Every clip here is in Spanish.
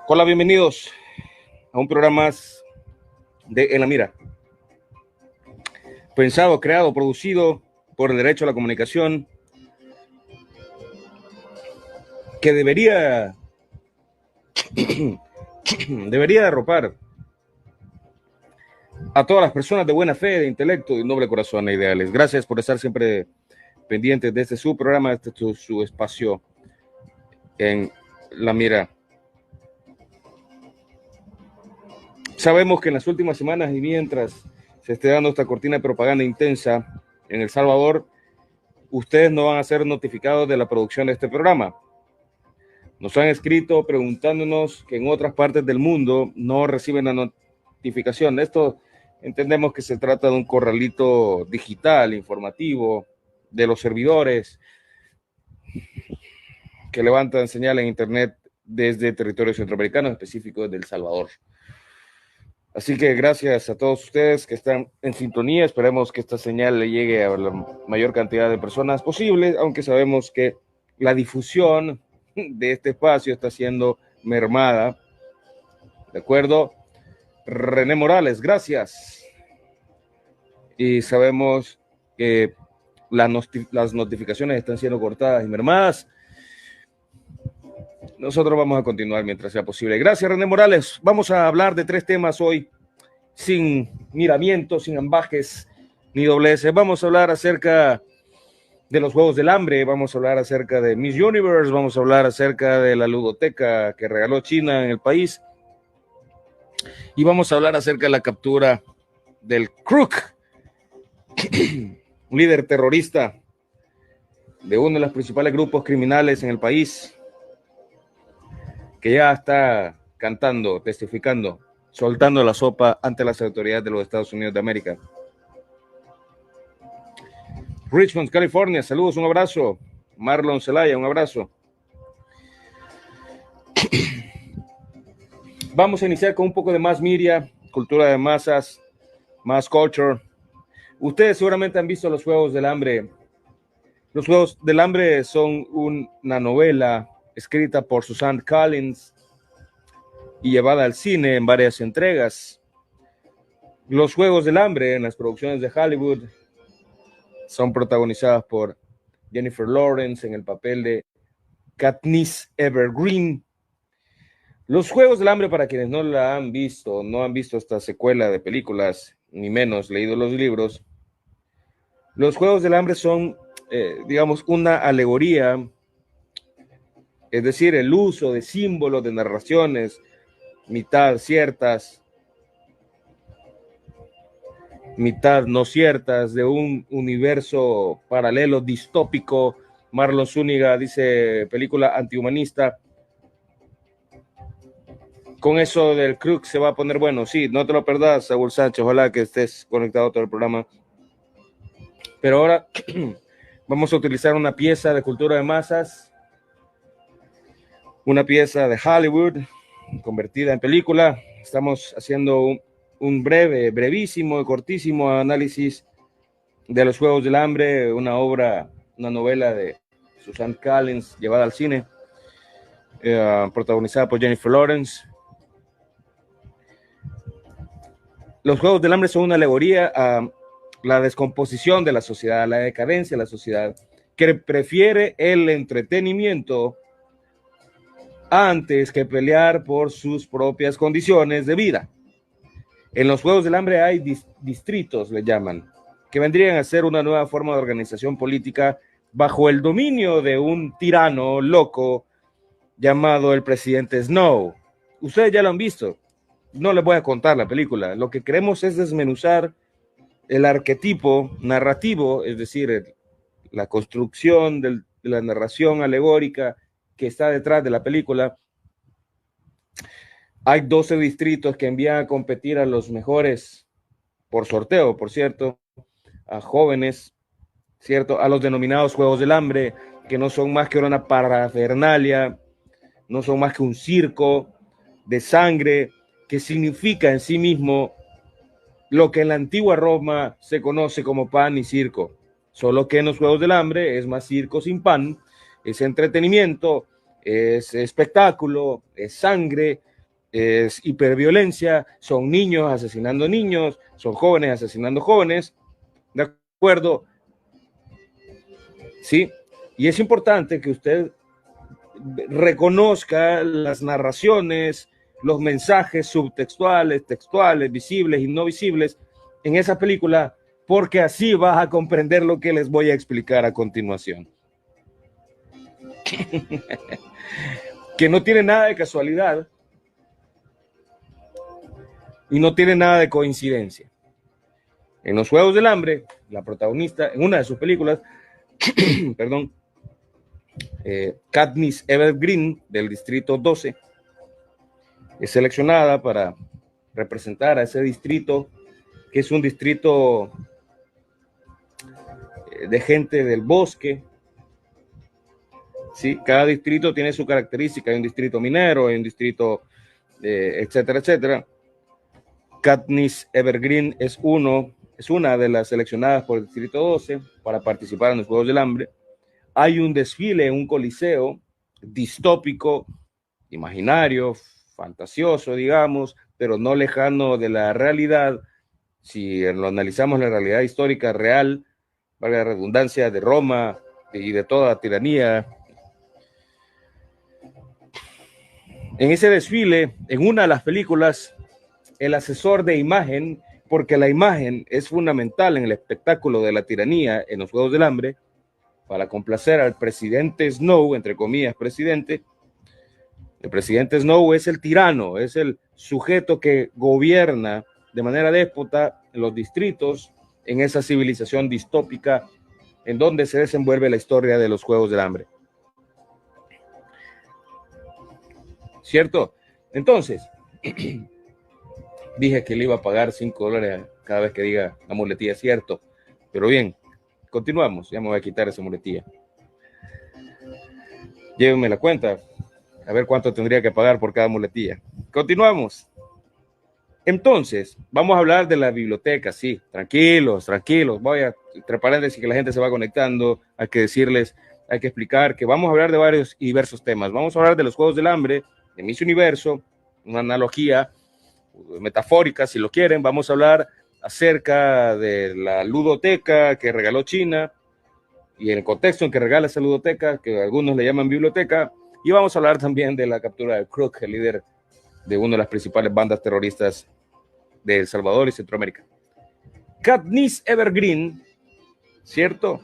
Hola, bienvenidos a un programa más de En la Mira. Pensado, creado, producido por el Derecho a la Comunicación, que debería arropar a todas las personas de buena fe, de intelecto, de noble corazón e ideales. Gracias por estar siempre pendientes de este su programa, este su espacio en La Mira. Sabemos que en las últimas semanas y mientras se esté dando esta cortina de propaganda intensa en El Salvador, ustedes no van a ser notificados de la producción de este programa. Nos han escrito preguntándonos que en otras partes del mundo no reciben la notificación. Esto entendemos que se trata de un corralito digital, informativo, de los servidores que levantan señal en Internet desde territorios centroamericanos, específicos desde El Salvador. Así que gracias a todos ustedes que están en sintonía. Esperemos que esta señal le llegue a la mayor cantidad de personas posible, aunque sabemos que la difusión de este espacio está siendo mermada. ¿De acuerdo? René Morales, gracias. Y sabemos que las notificaciones están siendo cortadas y mermadas. Nosotros vamos a continuar mientras sea posible. Gracias, René Morales. Vamos a hablar de 3 temas hoy, sin miramientos, sin ambajes ni dobleces. Vamos a hablar acerca de los Juegos del Hambre, vamos a hablar acerca de Miss Universe, vamos a hablar acerca de la ludoteca que regaló China en el país y vamos a hablar acerca de la captura del Crook, un líder terrorista de uno de los principales grupos criminales en el país, que ya está cantando, testificando, soltando la sopa ante las autoridades de los Estados Unidos de América. Richmond, California, saludos, un abrazo. Marlon Zelaya, un abrazo. Vamos a iniciar con un poco de más media, cultura de masas, más culture. Ustedes seguramente han visto los Juegos del Hambre. Los Juegos del Hambre son una novela escrita por Suzanne Collins y llevada al cine en varias entregas. Los Juegos del Hambre en las producciones de Hollywood son protagonizadas por Jennifer Lawrence en el papel de Katniss Evergreen. Los Juegos del Hambre, para quienes no la han visto, no han visto esta secuela de películas, ni menos leído los libros, los Juegos del Hambre son, digamos, una alegoría, es decir, el uso de símbolos, de narraciones, mitad ciertas, mitad no ciertas, de un universo paralelo, distópico. Marlon Zúñiga dice película antihumanista. Con eso del Crook se va a poner bueno. Sí, no te lo perdás, Saúl Sánchez. Ojalá que estés conectado a todo el programa. Pero ahora vamos a utilizar una pieza de cultura de masas, una pieza de Hollywood convertida en película. Estamos haciendo un brevísimo y cortísimo análisis de los Juegos del Hambre, una obra, una novela de Suzanne Collins llevada al cine, protagonizada por Jennifer Lawrence. Los Juegos del Hambre son una alegoría a la descomposición de la sociedad, a la decadencia de la sociedad, que prefiere el entretenimiento antes que pelear por sus propias condiciones de vida. En los Juegos del Hambre hay distritos, le llaman, que vendrían a ser una nueva forma de organización política bajo el dominio de un tirano loco llamado el presidente Snow. Ustedes ya lo han visto. No les voy a contar la película. Lo que queremos es desmenuzar el arquetipo narrativo, es decir, la construcción de la narración alegórica que está detrás de la película. Hay 12 distritos que envían a competir a los mejores, por sorteo, por cierto, a jóvenes, ¿cierto? A los denominados Juegos del Hambre, que no son más que una parafernalia, no son más que un circo de sangre, que significa en sí mismo lo que en la antigua Roma se conoce como pan y circo, solo que en los Juegos del Hambre es más circo sin pan, es entretenimiento, es espectáculo, es sangre, es hiperviolencia, son niños asesinando niños, son jóvenes asesinando jóvenes, ¿de acuerdo? Sí, y es importante que usted reconozca las narraciones, los mensajes subtextuales, textuales, visibles y no visibles en esa película, porque así vas a comprender lo que les voy a explicar a continuación. Que no tiene nada de casualidad y no tiene nada de coincidencia. En Los Juegos del Hambre, la protagonista, en una de sus películas, perdón, Katniss Everdeen, del Distrito 12, es seleccionada para representar a ese distrito, que es un distrito de gente del bosque. ¿Sí? Cada distrito tiene su característica, hay un distrito minero, hay un distrito, etcétera, etcétera. Katniss Everdeen es una de las seleccionadas por el Distrito 12 para participar en los Juegos del Hambre. Hay un desfile en un coliseo distópico, imaginario, fantasioso, digamos, pero no lejano de la realidad. Si lo analizamos, la realidad histórica real, valga la redundancia, de Roma y de toda la tiranía. En ese desfile, en una de las películas, el asesor de imagen, porque la imagen es fundamental en el espectáculo de la tiranía en los Juegos del Hambre, para complacer al presidente Snow, entre comillas, presidente. El presidente Snow es el tirano, es el sujeto que gobierna de manera déspota los distritos en esa civilización distópica en donde se desenvuelve la historia de los Juegos del Hambre. ¿Cierto? Entonces, dije que le iba a pagar $5 cada vez que diga la muletilla, cierto. Pero bien, continuamos. Ya me voy a quitar esa muletilla. Llévenme la cuenta. A ver cuánto tendría que pagar por cada muletilla. Continuamos. Entonces, vamos a hablar de la biblioteca, sí. Tranquilos, tranquilos. Voy a, entre paréntesis, que la gente se va conectando. Hay que decirles, hay que explicar que vamos a hablar de varios y diversos temas. Vamos a hablar de los Juegos del Hambre, de Miss Universo, una analogía metafórica, si lo quieren. Vamos a hablar acerca de la ludoteca que regaló China y en el contexto en que regala esa ludoteca, que algunos le llaman biblioteca, y vamos a hablar también de la captura de Crook, el líder de una de las principales bandas terroristas de El Salvador y Centroamérica. Katniss Everdeen, ¿cierto?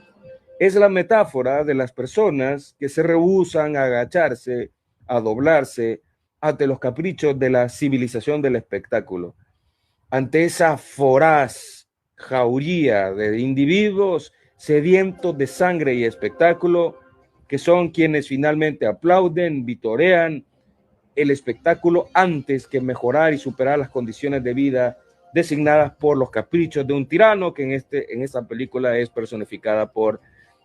Es la metáfora de las personas que se rehúsan a agacharse, a doblarse ante los caprichos de la civilización del espectáculo, ante esa voraz jauría de individuos sedientos de sangre y espectáculo, que son quienes finalmente aplauden, vitorean el espectáculo antes que mejorar y superar las condiciones de vida designadas por los caprichos de un tirano, que en esta película es personificada por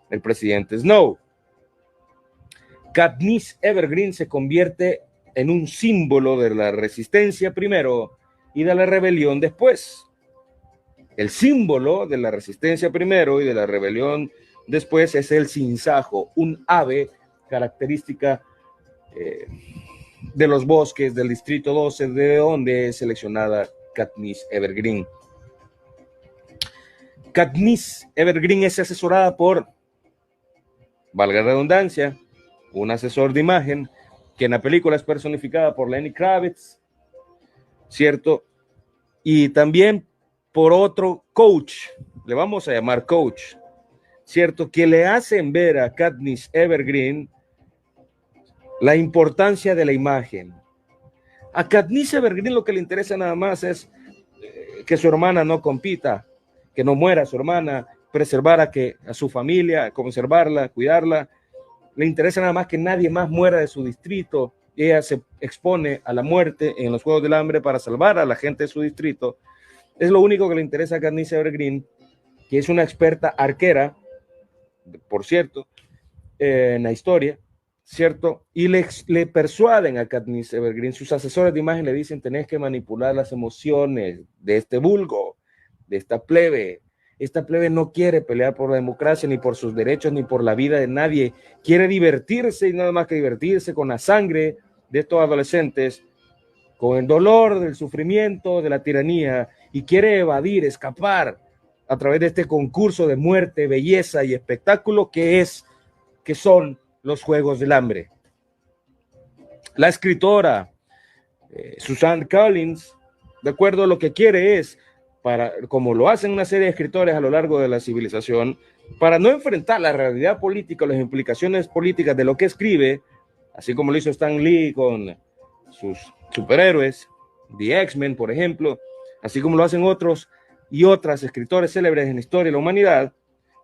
el presidente Snow. Katniss Everdeen se convierte en un símbolo de la resistencia primero y de la rebelión después. El símbolo de la resistencia primero y de la rebelión después es el sinsajo, un ave característica de los bosques del Distrito 12, de donde es seleccionada Katniss Everdeen. Katniss Everdeen es asesorada por, valga la redundancia, un asesor de imagen, que en la película es personificada por Lenny Kravitz, ¿cierto? Y también por otro coach, le vamos a llamar coach, ¿cierto? Que le hacen ver a Katniss Everdeen la importancia de la imagen. A Katniss Everdeen lo que le interesa nada más es que su hermana no compita, que no muera su hermana, preservar a su familia, conservarla, cuidarla. Le interesa nada más que nadie más muera de su distrito. Ella se expone a la muerte en los Juegos del Hambre para salvar a la gente de su distrito. Es lo único que le interesa a Katniss Everdeen, que es una experta arquera, por cierto, en la historia, ¿cierto? Y le persuaden a Katniss Everdeen, sus asesores de imagen le dicen: tenés que manipular las emociones de este vulgo, de esta plebe. Esta plebe no quiere pelear por la democracia, ni por sus derechos, ni por la vida de nadie. Quiere divertirse y nada más que divertirse con la sangre de estos adolescentes con el dolor, del sufrimiento, de la tiranía, y quiere evadir, escapar a través de este concurso de muerte, belleza y espectáculo que son los Juegos del Hambre. La escritora Suzanne Collins, de acuerdo a lo que quiere es, como lo hacen una serie de escritores a lo largo de la civilización, para no enfrentar la realidad política, las implicaciones políticas de lo que escribe, así como lo hizo Stan Lee con sus superhéroes, The X-Men, por ejemplo, así como lo hacen otros y otras escritores célebres en la historia de la humanidad,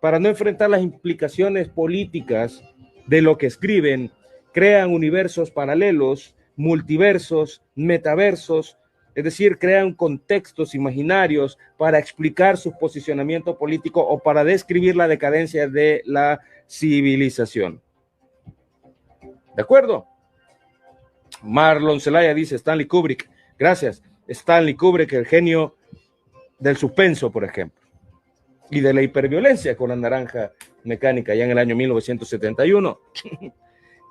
para no enfrentar las implicaciones políticas de lo que escriben, crean universos paralelos, multiversos, metaversos, es decir, crean contextos imaginarios para explicar su posicionamiento político o para describir la decadencia de la civilización. ¿De acuerdo? Marlon Zelaya dice Stanley Kubrick. Gracias. Stanley Kubrick, el genio del suspenso, por ejemplo, y de la hiperviolencia con La Naranja Mecánica, ya en el año 1971,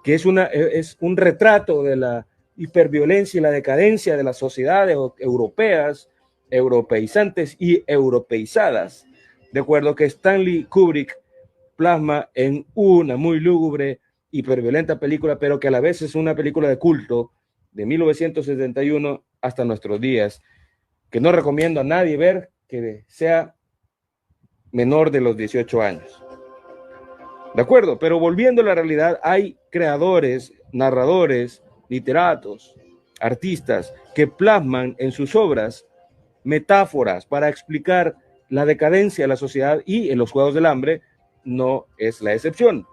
que es un retrato de la hiperviolencia y la decadencia de las sociedades europeas, europeizantes y europeizadas, de acuerdo que Stanley Kubrick plasma en una muy lúgubre, hiperviolenta película, pero que a la vez es una película de culto de 1971 hasta nuestros días, que no recomiendo a nadie ver que sea menor de los 18 años. ¿De acuerdo? Pero volviendo a la realidad, hay creadores, narradores, literatos, artistas que plasman en sus obras metáforas para explicar la decadencia de la sociedad, y en los Juegos del Hambre no es la excepción.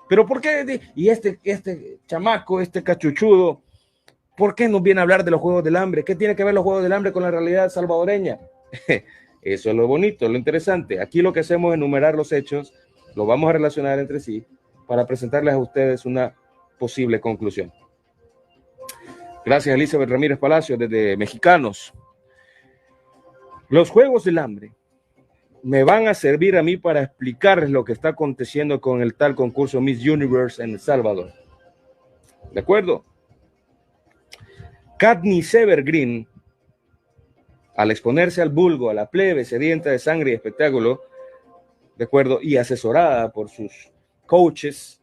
Pero ¿por qué? Y este chamaco, este cachuchudo, ¿por qué nos viene a hablar de los Juegos del Hambre? ¿Qué tiene que ver los Juegos del Hambre con la realidad salvadoreña? Eso es lo bonito, lo interesante. Aquí lo que hacemos es enumerar los hechos, lo vamos a relacionar entre sí para presentarles a ustedes una posible conclusión. Gracias, Elizabeth Ramírez Palacios, desde Mexicanos. Los Juegos del Hambre me van a servir a mí para explicarles lo que está aconteciendo con el tal concurso Miss Universe en El Salvador. ¿De acuerdo? Katniss Evergreen, al exponerse al vulgo, a la plebe sedienta de sangre y espectáculo, ¿de acuerdo? Y asesorada por sus coaches,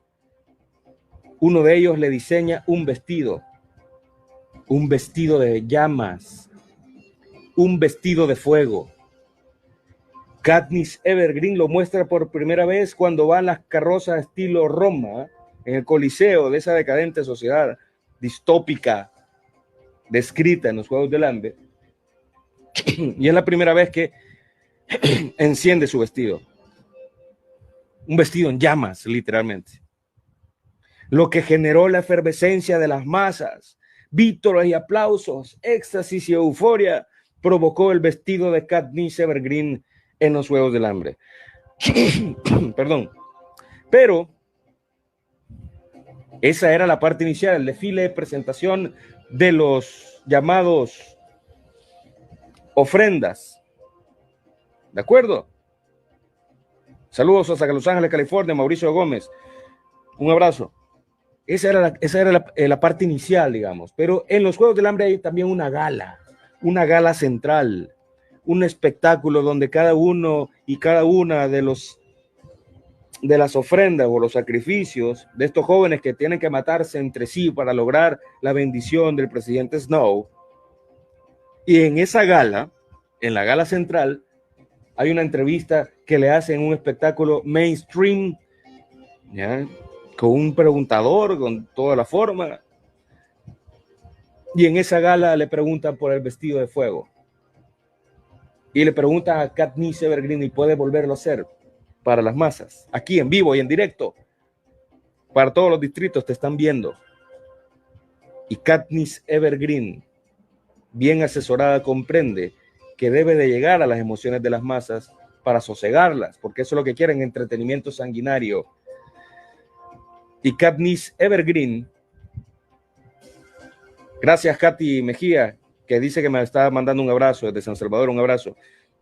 uno de ellos le diseña un vestido de llamas, un vestido de fuego. Katniss Evergreen lo muestra por primera vez cuando van las carrozas estilo Roma en el Coliseo de esa decadente sociedad distópica descrita en los Juegos del Hambre, y es la primera vez que enciende su vestido, un vestido en llamas, literalmente, lo que generó la efervescencia de las masas, vítores y aplausos, éxtasis y euforia, provocó el vestido de Katniss Evergreen en los Juegos del Hambre. Perdón. Pero esa era la parte inicial, el desfile de presentación de los llamados ofrendas. ¿De acuerdo? Saludos hasta Los Ángeles, California, Mauricio Gómez. Un abrazo. Esa era la parte inicial, digamos. Pero en los Juegos del Hambre hay también una gala central, un espectáculo donde cada uno y cada una de las ofrendas o los sacrificios de estos jóvenes que tienen que matarse entre sí para lograr la bendición del presidente Snow. Y en esa gala, en la gala central, hay una entrevista que le hacen un espectáculo mainstream, ¿ya? Con un preguntador, con toda la forma. Y en esa gala le preguntan por el vestido de fuego. Y le preguntan a Katniss Evergreen, ¿y puede volverlo a hacer para las masas? Aquí en vivo y en directo. Para todos los distritos te están viendo. Y Katniss Evergreen, bien asesorada, comprende que debe de llegar a las emociones de las masas para sosegarlas, porque eso es lo que quieren, entretenimiento sanguinario. Y Katniss Evergreen, gracias Katy Mejía, que dice que me está mandando un abrazo desde San Salvador, un abrazo.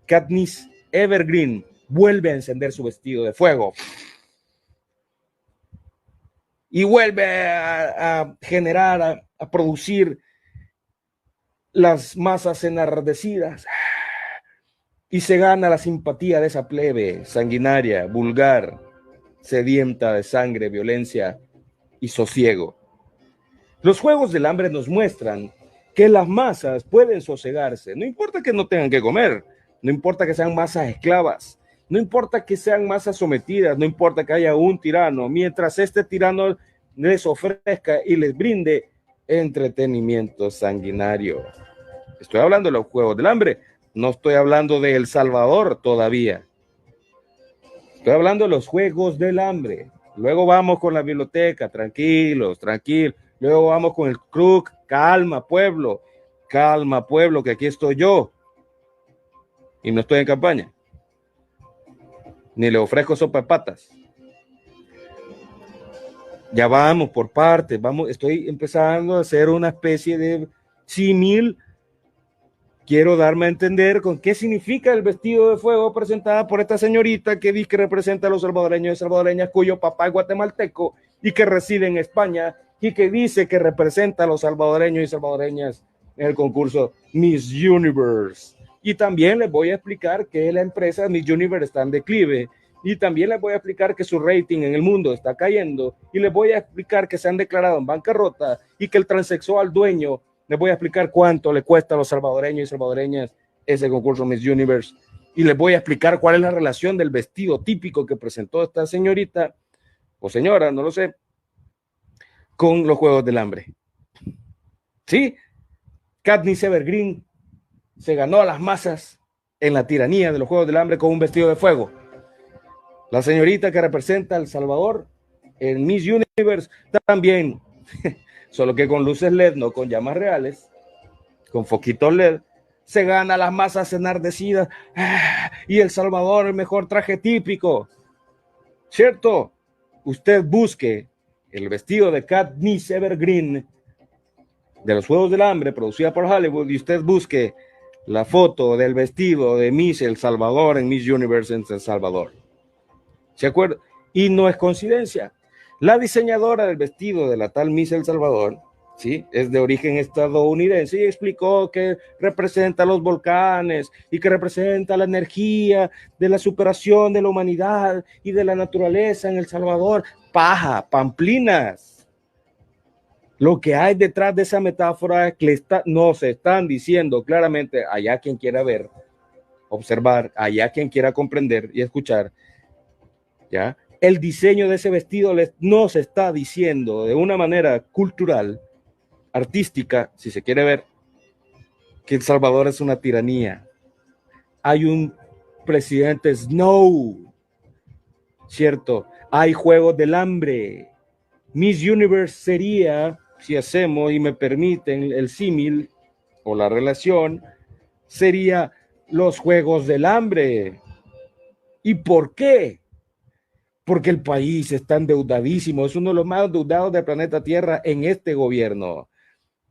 Katniss Evergreen vuelve a encender su vestido de fuego y vuelve a generar, a producir las masas enardecidas y se gana la simpatía de esa plebe sanguinaria, vulgar, sedienta de sangre, violencia y sosiego. Los Juegos del Hambre nos muestran que las masas pueden sosegarse, no importa que no tengan que comer, no importa que sean masas esclavas, no importa que sean masas sometidas, no importa que haya un tirano, mientras este tirano les ofrezca y les brinde entretenimiento sanguinario. Estoy hablando de los Juegos del Hambre, no estoy hablando de El Salvador todavía. Estoy hablando de los Juegos del Hambre. Luego vamos con la biblioteca, tranquilos, tranquilos. Luego vamos con el CRUC, calma pueblo, que aquí estoy yo. Y no estoy en campaña. Ni le ofrezco sopa de patas. Ya vamos por partes, vamos, estoy empezando a hacer una especie de símil. Quiero darme a entender con qué significa el vestido de fuego presentada por esta señorita que dice que representa a los salvadoreños y salvadoreñas cuyo papá es guatemalteco y que reside en España y que dice que representa a los salvadoreños y salvadoreñas en el concurso Miss Universe. Y también les voy a explicar que la empresa Miss Universe está en declive y también les voy a explicar que su rating en el mundo está cayendo y les voy a explicar que se han declarado en bancarrota y que el transexual dueño, les voy a explicar cuánto le cuesta a los salvadoreños y salvadoreñas ese concurso Miss Universe y les voy a explicar cuál es la relación del vestido típico que presentó esta señorita o señora, no lo sé, con los Juegos del Hambre. Sí, Katniss Evergreen se ganó a las masas en la tiranía de los Juegos del Hambre con un vestido de fuego. La señorita que representa a El Salvador en Miss Universe también, solo que con luces LED, no con llamas reales, con foquitos LED, se gana a las masas enardecidas. Y El Salvador, el mejor traje típico. ¿Cierto? Usted busque el vestido de Katniss Evergreen de los Juegos del Hambre, producida por Hollywood, y usted busque la foto del vestido de Miss El Salvador en Miss Universe en El Salvador. ¿Se acuerda? Y no es coincidencia. La diseñadora del vestido de la tal Miss El Salvador, ¿sí?, es de origen estadounidense y explicó que representa los volcanes y que representa la energía de la superación de la humanidad y de la naturaleza en El Salvador. Paja, pamplinas. Lo que hay detrás de esa metáfora es que nos están diciendo claramente, allá quien quiera ver, observar, allá quien quiera comprender y escuchar, ¿ya? El diseño de ese vestido nos está diciendo de una manera cultural, artística, si se quiere ver, que El Salvador es una tiranía. Hay un presidente Snow, ¿cierto? Hay Juegos del Hambre. Miss Universe sería, si hacemos y me permiten el símil o la relación, sería los Juegos del Hambre. ¿Y por qué? Porque el país está endeudadísimo, es uno de los más endeudados del planeta Tierra en este gobierno.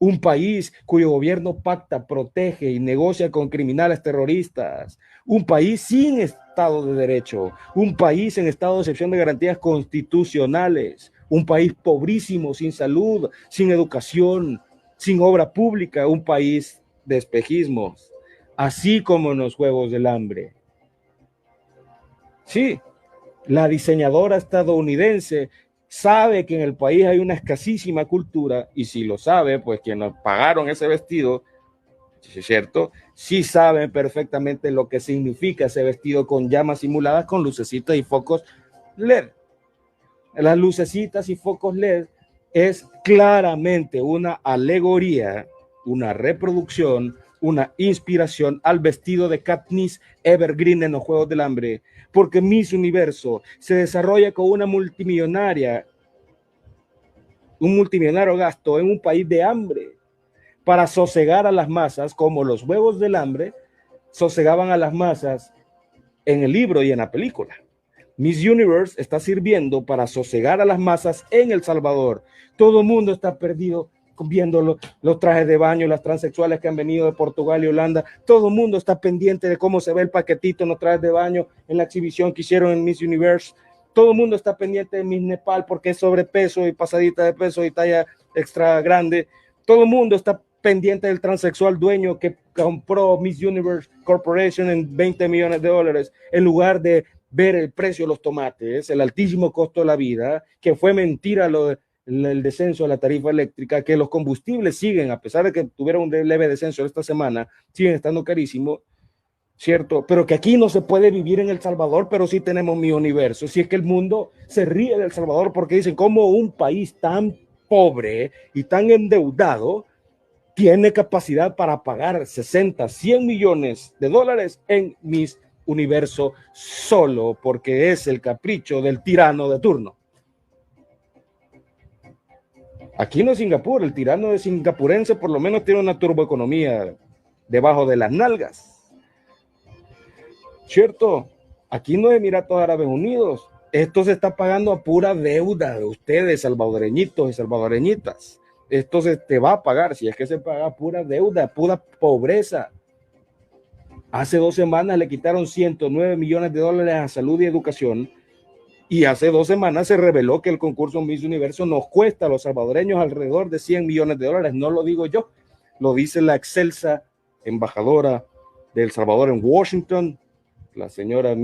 Un país cuyo gobierno pacta, protege y negocia con criminales terroristas. Un país sin Estado de Derecho. Un país en estado de excepción de garantías constitucionales. Un país pobrísimo, sin salud, sin educación, sin obra pública. Un país de espejismos, así como en los Juegos del Hambre. Sí, la diseñadora estadounidense sabe que en el país hay una escasísima cultura y si lo sabe, pues quienes pagaron ese vestido, ¿es cierto? Sí saben perfectamente lo que significa ese vestido con llamas simuladas, con lucecitas y focos LED. Las lucecitas y focos LED es claramente una alegoría, una reproducción, una inspiración al vestido de Katniss Evergreen en los Juegos del Hambre, porque Miss Universo se desarrolla con un multimillonario gasto en un país de hambre para sosegar a las masas, como los Juegos del Hambre sosegaban a las masas en el libro y en la película. Miss Universe está sirviendo para sosegar a las masas en El Salvador. Todo el mundo está perdido viendo los trajes de baño, las transexuales que han venido de Portugal y Holanda. Todo el mundo está pendiente de cómo se ve el paquetito en los trajes de baño en la exhibición que hicieron en Miss Universe. Todo el mundo está pendiente de Miss Nepal porque es sobrepeso y pasadita de peso y talla extra grande. Todo el mundo está pendiente del transexual dueño que compró Miss Universe Corporation en 20 millones de dólares, en lugar de ver el precio de los tomates, el altísimo costo de la vida, que fue mentira el descenso de la tarifa eléctrica, que los combustibles siguen, a pesar de que tuvieron un leve descenso esta semana, siguen estando carísimos, ¿cierto? Pero que aquí no se puede vivir en El Salvador, pero sí tenemos mi universo. Si es que el mundo se ríe de El Salvador porque dicen cómo un país tan pobre y tan endeudado tiene capacidad para pagar 60, 100 millones de dólares en Miss Universo solo porque es el capricho del tirano de turno. Aquí no es Singapur, el tirano de singapurense por lo menos tiene una turboeconomía debajo de las nalgas, ¿cierto? Aquí no es Emiratos Árabes Unidos, esto se está pagando a pura deuda de ustedes, salvadoreñitos y salvadoreñitas. Esto se te va a pagar, si es que se paga pura deuda, pura pobreza. Hace 2 semanas le quitaron 109 millones de dólares a salud y educación, y hace 2 semanas se reveló que el concurso Miss Universo nos cuesta a los salvadoreños alrededor de 100 millones de dólares. No lo digo yo, lo dice la excelsa embajadora de El Salvador en Washington, la señora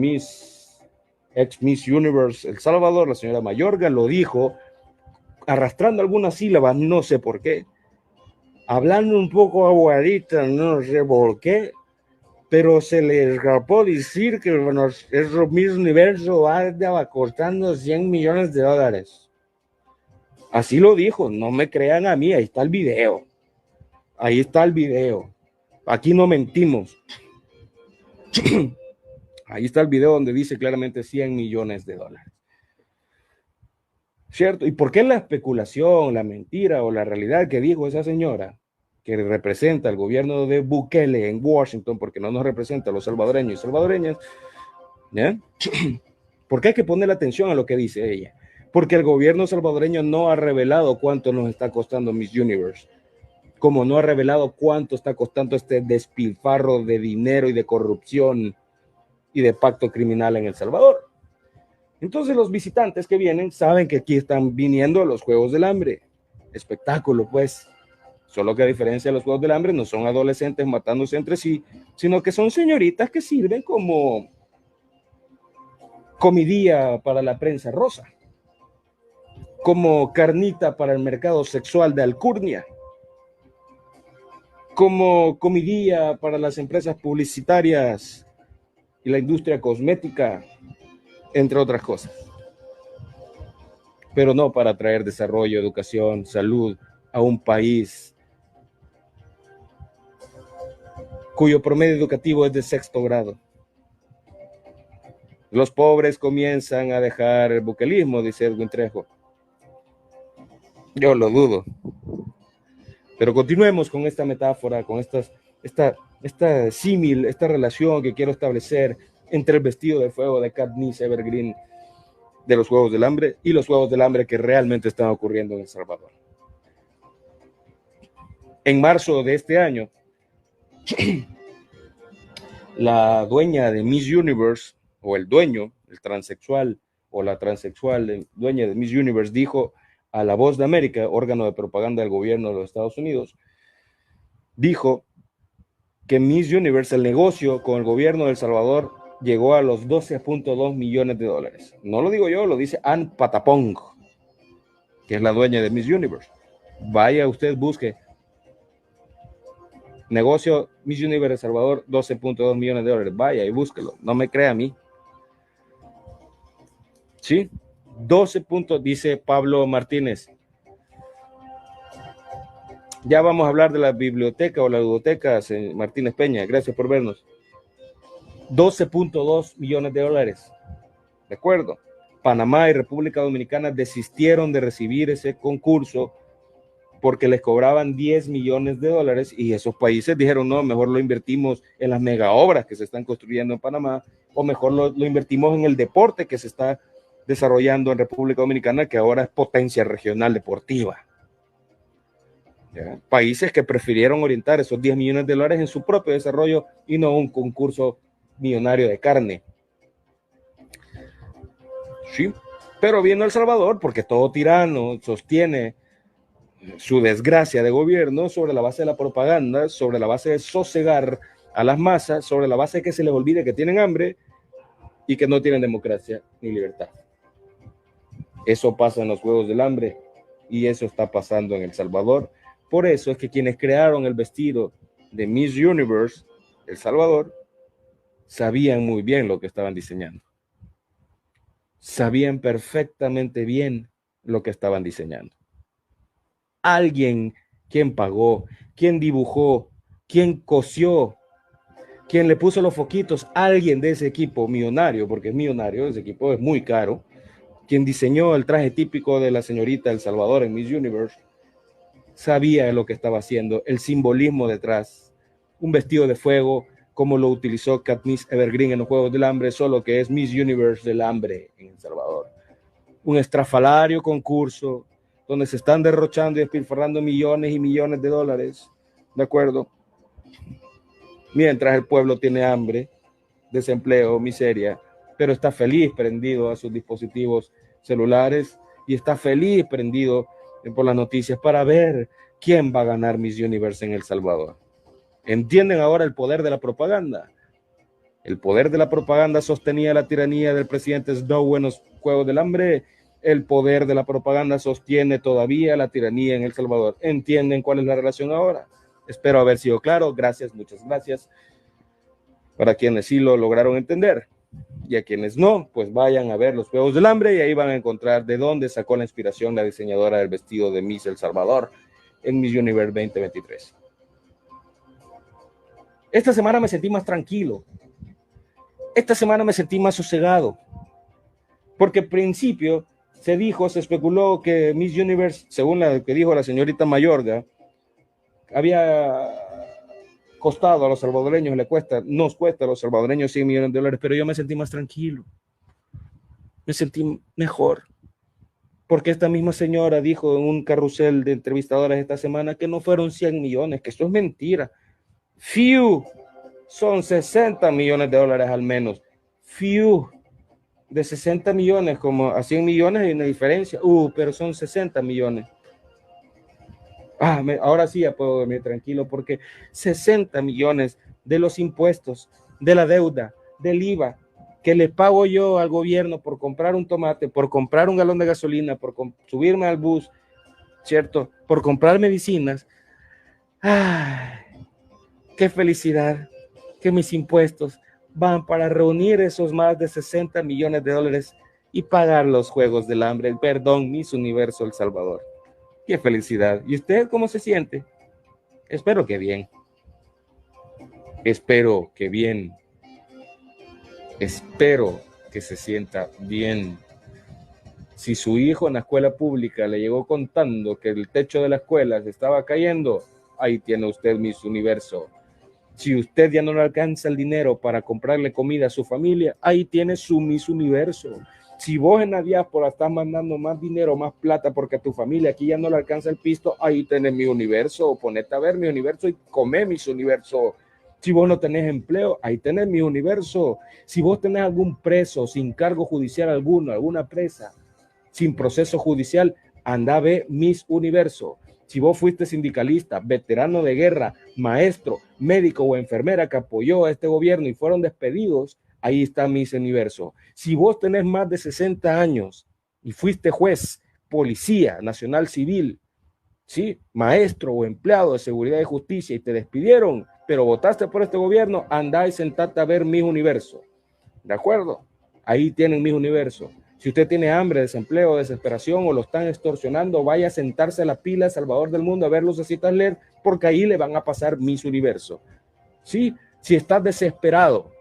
ex Miss Universe El Salvador, la señora Mayorga, lo dijo arrastrando algunas sílabas, no sé por qué, hablando un poco aguadita, no sé por qué, pero se le escapó decir que el Miss Universo va costando 100 millones de dólares. Así lo dijo, no me crean a mí, ahí está el video. Ahí está el video. Aquí no mentimos. Ahí está el video donde dice claramente 100 millones de dólares. ¿Cierto? ¿Y por qué la especulación, la mentira o la realidad que dijo esa señora, que representa al gobierno de Bukele en Washington, porque no nos representa a los salvadoreños y salvadoreñas, ¿ya? ¿Por qué hay que poner atención a lo que dice ella? Porque el gobierno salvadoreño no ha revelado cuánto nos está costando Miss Universe, como no ha revelado cuánto está costando este despilfarro de dinero y de corrupción y de pacto criminal en El Salvador. Entonces los visitantes que vienen saben que aquí están viniendo a los Juegos del Hambre, espectáculo pues, solo que a diferencia de los Juegos del Hambre no son adolescentes matándose entre sí, sino que son señoritas que sirven como comidilla para la prensa rosa, como carnita para el mercado sexual de alcurnia, como comidilla para las empresas publicitarias y la industria cosmética, entre otras cosas. Pero no para traer desarrollo, educación, salud a un país cuyo promedio educativo es de 6º grado. Los pobres comienzan a dejar el buquelismo, dice Edwin Trejo. Yo lo dudo. Pero continuemos con esta metáfora, con esta símil, esta relación que quiero establecer entre el vestido de fuego de Katniss Evergreen de los Juegos del Hambre y los Juegos del Hambre que realmente están ocurriendo en El Salvador. En marzo de este año, la dueña de Miss Universe, o el dueño, el transexual, o la transexual dueña de Miss Universe, dijo a La Voz de América, órgano de propaganda del gobierno de los Estados Unidos, dijo que Miss Universe, el negocio con el gobierno de El Salvador, llegó a los 12.2 millones de dólares. No lo digo yo, lo dice Ann Patapong, que es la dueña de Miss Universe. Vaya usted, busque negocio Miss Universe El Salvador, 12.2 millones de dólares. Vaya y búsquelo, no me crea a mí. ¿Sí? 12 puntos, dice Pablo Martínez. Ya vamos a hablar de la biblioteca o la ludoteca, Martínez Peña. Gracias por vernos. 12.2 millones de dólares. ¿De acuerdo? Panamá y República Dominicana desistieron de recibir ese concurso porque les cobraban 10 millones de dólares y esos países dijeron, no, mejor lo invertimos en las mega obras que se están construyendo en Panamá o mejor lo invertimos en el deporte que se está desarrollando en República Dominicana, que ahora es potencia regional deportiva. ¿Ya? Países que prefirieron orientar esos 10 millones de dólares en su propio desarrollo y no un concurso millonario de carne. Sí, pero viendo El Salvador, porque todo tirano sostiene su desgracia de gobierno sobre la base de la propaganda, sobre la base de sosegar a las masas, sobre la base de que se les olvide que tienen hambre y que no tienen democracia ni libertad. Eso pasa en los Juegos del Hambre y eso está pasando en El Salvador. Por eso es que quienes crearon el vestido de Miss Universe, El Salvador, sabían muy bien lo que estaban diseñando. Sabían perfectamente bien lo que estaban diseñando. Alguien, quien pagó, quien dibujó, quien cosió, quien le puso los foquitos, alguien de ese equipo millonario, porque es millonario, ese equipo es muy caro, quien diseñó el traje típico de la señorita El Salvador en Miss Universe, sabía lo que estaba haciendo, el simbolismo detrás, un vestido de fuego, como lo utilizó Katniss Evergreen en los Juegos del Hambre, solo que es Miss Universe del Hambre en El Salvador. Un estrafalario concurso donde se están derrochando y despilfarrando millones y millones de dólares, ¿de acuerdo? Mientras el pueblo tiene hambre, desempleo, miseria, pero está feliz prendido a sus dispositivos celulares y está feliz prendido por las noticias para ver quién va a ganar Miss Universe en El Salvador. ¿Entienden ahora el poder de la propaganda? El poder de la propaganda sostenía la tiranía del presidente Snow en los Juegos del Hambre. El poder de la propaganda sostiene todavía la tiranía en El Salvador. ¿Entienden cuál es la relación ahora? Espero haber sido claro. Gracias, muchas gracias. Para quienes sí lo lograron entender. Y a quienes no, pues vayan a ver los Juegos del Hambre y ahí van a encontrar de dónde sacó la inspiración la diseñadora del vestido de Miss El Salvador en Miss Universe 2023. Esta semana me sentí más tranquilo. Esta semana me sentí más sosegado. Porque al principio se dijo, se especuló que Miss Universe, según lo que dijo la señorita Mayorga, había costado a los salvadoreños, nos cuesta a los salvadoreños 100 millones de dólares, pero yo me sentí más tranquilo. Me sentí mejor. Porque esta misma señora dijo en un carrusel de entrevistadoras esta semana que no fueron 100 millones, que esto es mentira. Few, son 60 millones de dólares al menos. Few, de 60 millones como a 100 millones hay una diferencia. Pero son 60 millones. Ahora sí ya puedo dormir tranquilo porque 60 millones de los impuestos, de la deuda, del IVA, que le pago yo al gobierno por comprar un tomate, por comprar un galón de gasolina, por subirme al bus, ¿cierto? Por comprar medicinas. ¡Ay! ¡Qué felicidad! Que mis impuestos van para reunir esos más de 60 millones de dólares y pagar los Juegos del Hambre, perdón, Miss Universo El Salvador. ¡Qué felicidad! ¿Y usted cómo se siente? Espero que bien. Espero que bien. Espero que se sienta bien. Si su hijo en la escuela pública le llegó contando que el techo de la escuela se estaba cayendo, ahí tiene usted Miss Universo. Si usted ya no le alcanza el dinero para comprarle comida a su familia, ahí tiene su Miss Universo. Si vos en la diáspora estás mandando más dinero, más plata, porque a tu familia aquí ya no le alcanza el pisto, ahí tenés Miss Universo. Ponete a ver Miss Universo y come Miss Universo. Si vos no tenés empleo, ahí tenés Miss Universo. Si vos tenés algún preso sin cargo judicial alguno, alguna presa, sin proceso judicial, anda a ver Miss Universo. Si vos fuiste sindicalista, veterano de guerra, maestro, médico o enfermera que apoyó a este gobierno y fueron despedidos, ahí está Miss Universo. Si vos tenés más de 60 años y fuiste juez, policía, nacional civil, ¿sí? Maestro o empleado de seguridad y justicia y te despidieron, pero votaste por este gobierno, andá y sentate a ver Miss Universo. ¿De acuerdo? Ahí tienen Miss Universo. Si usted tiene hambre, desempleo, desesperación o lo están extorsionando, vaya a sentarse a la pila Salvador del Mundo a ver lucecitas LED, porque ahí le van a pasar Miss Universo. ¿Sí? Si estás desesperado,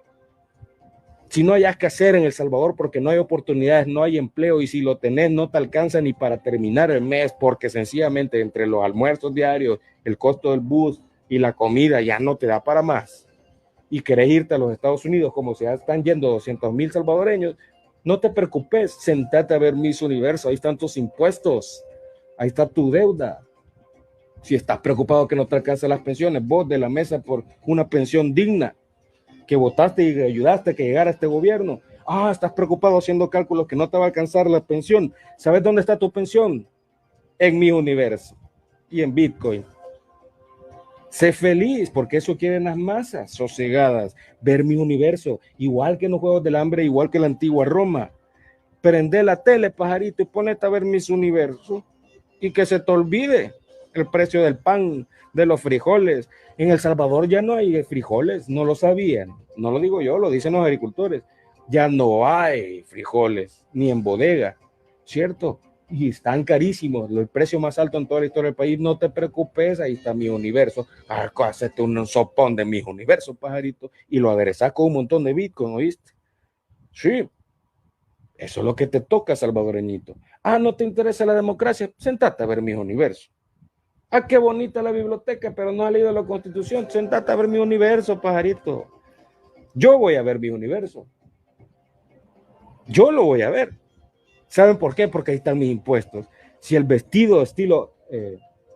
si no hayas que hacer en El Salvador porque no hay oportunidades, no hay empleo y si lo tenés no te alcanza ni para terminar el mes porque sencillamente entre los almuerzos diarios, el costo del bus y la comida ya no te da para más y querés irte a los Estados Unidos como se están yendo 200,000 salvadoreños, no te preocupes, sentate a ver Miss Universo, ahí están tus impuestos, ahí está tu deuda. Si estás preocupado que no te alcanzan las pensiones, vos de la mesa por una pensión digna, que votaste y ayudaste a que llegara este gobierno. Estás preocupado haciendo cálculos que no te va a alcanzar la pensión. ¿Sabes dónde está tu pensión? En Miss Universo. y en Bitcoin. Sé feliz, porque eso quieren las masas sosegadas, ver mi universo, igual que en los Juegos del Hambre, igual que en la antigua Roma. Prende la tele, pajarito, y ponete a ver mis universos y que se te olvide el precio del pan, de los frijoles. En El Salvador ya no hay frijoles, no lo sabían, no lo digo yo, lo dicen los agricultores. Ya no hay frijoles, ni en bodega, ¿cierto? Y están carísimos, el precio más alto en toda la historia del país. No te preocupes, ahí está mi universo. Hacete un sopón de mis universos, pajarito, y lo aderezas con un montón de Bitcoin, ¿oíste? Sí, eso es lo que te toca, salvadoreñito. ¿No te interesa la democracia? Sentate a ver mis universos. Qué bonita la biblioteca, pero no has leído la Constitución. Sentate a ver mi universo, pajarito. Yo voy a ver mi universo. Yo lo voy a ver. ¿Saben por qué? Porque ahí están mis impuestos. Si el vestido estilo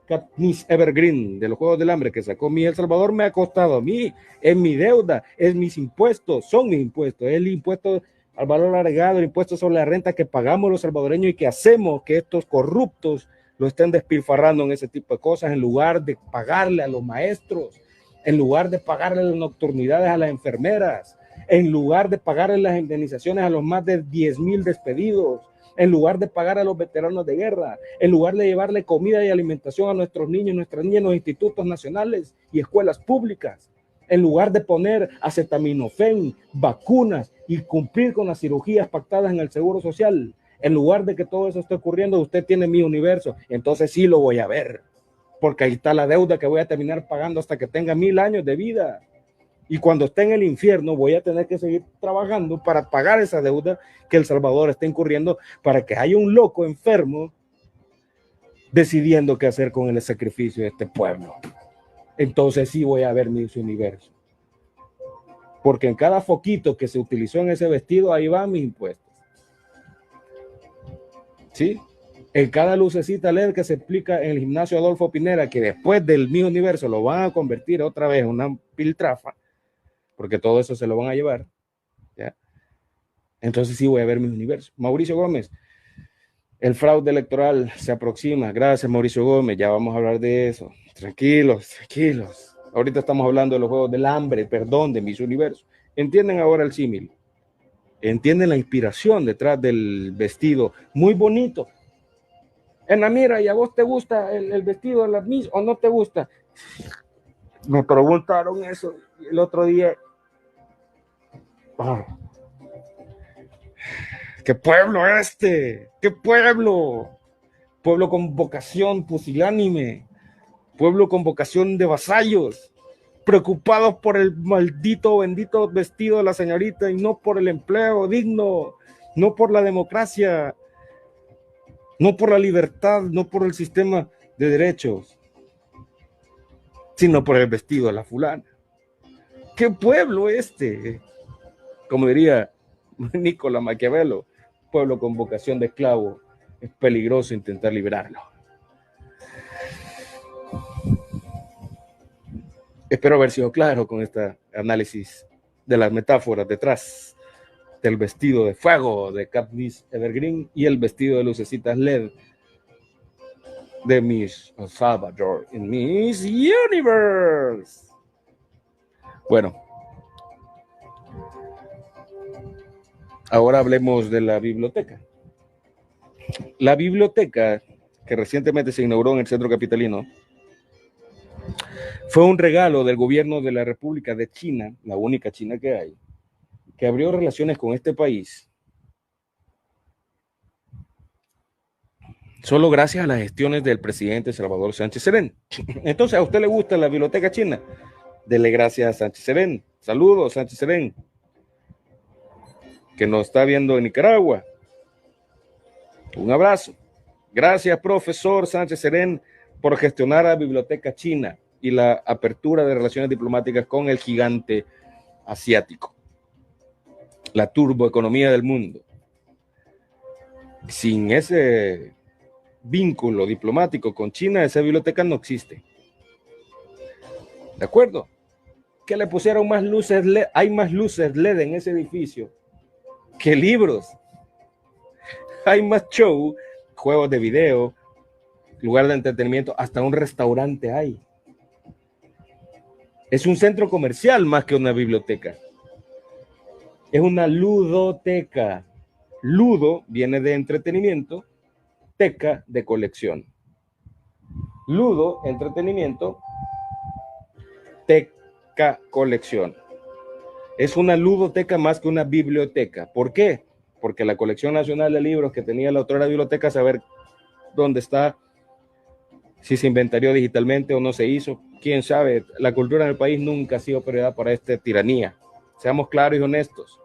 Katniss Evergreen de los Juegos del Hambre que sacó mi El Salvador me ha costado a mí, es mi deuda, es mis impuestos, son mis impuestos, es el impuesto al valor agregado, el impuesto sobre la renta que pagamos los salvadoreños y que hacemos que estos corruptos lo estén despilfarrando en ese tipo de cosas, en lugar de pagarle a los maestros, en lugar de pagarle las nocturnidades a las enfermeras, en lugar de pagarle las indemnizaciones a los más de 10,000 despedidos, en lugar de pagar a los veteranos de guerra, en lugar de llevarle comida y alimentación a nuestros niños y nuestras niñas en los institutos nacionales y escuelas públicas, en lugar de poner acetaminofén, vacunas y cumplir con las cirugías pactadas en el Seguro Social, en lugar de que todo eso esté ocurriendo, usted tiene mi universo, entonces sí lo voy a ver, porque ahí está la deuda que voy a terminar pagando hasta que tenga 1000 años de vida. Y cuando esté en el infierno voy a tener que seguir trabajando para pagar esa deuda que El Salvador está incurriendo, para que haya un loco enfermo decidiendo qué hacer con el sacrificio de este pueblo. Entonces sí voy a ver mi universo. Porque en cada foquito que se utilizó en ese vestido, ahí van mis impuestos. ¿Sí? En cada lucecita LED que se explica en el gimnasio Adolfo Pinera, que después del mi universo lo van a convertir otra vez en una piltrafa, porque todo eso se lo van a llevar, ¿ya? Entonces sí voy a ver mi universo. Mauricio Gómez, el fraude electoral se aproxima. Gracias, Mauricio Gómez, ya vamos a hablar de eso. Tranquilos, tranquilos. Ahorita estamos hablando de los Juegos del Hambre, perdón, de mis universos. ¿Entienden ahora el símil? ¿Entienden la inspiración detrás del vestido? Muy bonito. En la mira, ¿y a vos te gusta el vestido de la Miss o no te gusta? Me preguntaron eso el otro día. ¿Qué pueblo este? ¿Qué pueblo? Pueblo con vocación pusilánime, pueblo con vocación de vasallos, preocupados por el maldito, bendito vestido de la señorita y no por el empleo digno, no por la democracia, no por la libertad, no por el sistema de derechos, sino por el vestido de la fulana. ¿Qué pueblo este? Como diría Nicolás Maquiavelo, pueblo con vocación de esclavo, es peligroso intentar liberarlo. Espero haber sido claro con este análisis de las metáforas detrás del vestido de fuego de Katniss Evergreen y el vestido de lucecitas LED de Miss Salvador en Miss Universe. Bueno, ahora hablemos de la biblioteca. La biblioteca que recientemente se inauguró en el centro capitalino fue un regalo del gobierno de la República de China, la única China que hay, que abrió relaciones con este país solo gracias a las gestiones del presidente Salvador Sánchez Serén. Entonces, ¿a usted le gusta la biblioteca china? Dele gracias a Sánchez Serén. Saludos, Sánchez Serén, que nos está viendo en Nicaragua. Un abrazo. Gracias, profesor Sánchez Serén, por gestionar la biblioteca china y la apertura de relaciones diplomáticas con el gigante asiático, la turboeconomía del mundo. Sin ese vínculo diplomático con China, esa biblioteca no existe. ¿De acuerdo? Que le pusieron más luces LED, hay más luces LED en ese edificio que libros. Hay más show, juegos de video, lugar de entretenimiento, hasta un restaurante hay. Es un centro comercial más que una biblioteca. Es una ludoteca. Ludo viene de entretenimiento, teca de colección. Ludo, entretenimiento, teca, colección. Es una ludoteca más que una biblioteca. ¿Por qué? Porque la colección nacional de libros que tenía la otra biblioteca, saber dónde está, si se inventarió digitalmente o no se hizo, quién sabe. La cultura en el país nunca ha sido prioridad para esta tiranía. Seamos claros y honestos.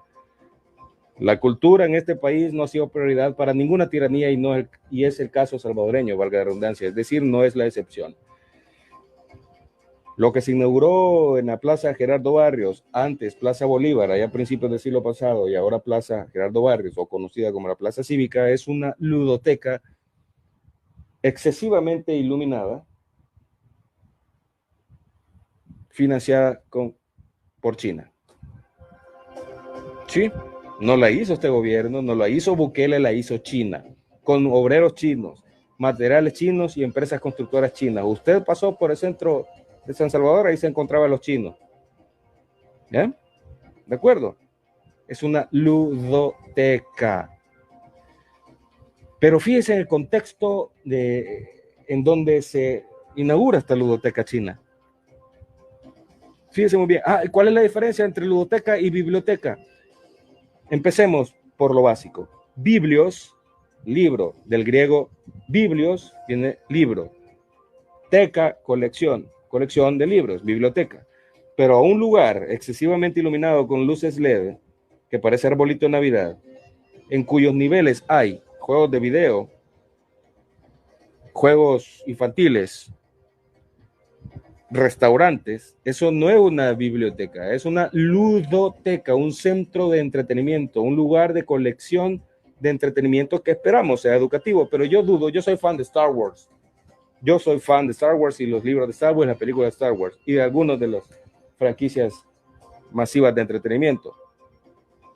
La cultura en este país no ha sido prioridad para ninguna tiranía y es el caso salvadoreño, valga la redundancia, es decir, no es la excepción. Lo que se inauguró en la Plaza Gerardo Barrios, antes Plaza Bolívar, allá a principios del siglo pasado, y ahora Plaza Gerardo Barrios, o conocida como la Plaza Cívica, es una ludoteca excesivamente iluminada, financiada por China. Sí, no la hizo este gobierno, no la hizo Bukele, la hizo China, con obreros chinos, materiales chinos y empresas constructoras chinas. Usted pasó por el centro de San Salvador, ahí se encontraban los chinos. ¿Ya? ¿De acuerdo? Es una ludoteca. Pero fíjese en el contexto en donde se inaugura esta ludoteca china. Fíjese muy bien. ¿Cuál es la diferencia entre ludoteca y biblioteca? Empecemos por lo básico. Biblios, libro, del griego biblios, viene libro. Teca, colección, colección de libros, biblioteca. Pero a un lugar excesivamente iluminado con luces LED, que parece arbolito de Navidad, en cuyos niveles hay juegos de video, juegos infantiles, restaurantes, eso no es una biblioteca, es una ludoteca, un centro de entretenimiento, un lugar de colección de entretenimiento que esperamos sea educativo, pero yo dudo, yo soy fan de Star Wars. Yo soy fan de Star Wars y los libros de Star Wars, las películas de Star Wars y de algunos de las franquicias masivas de entretenimiento.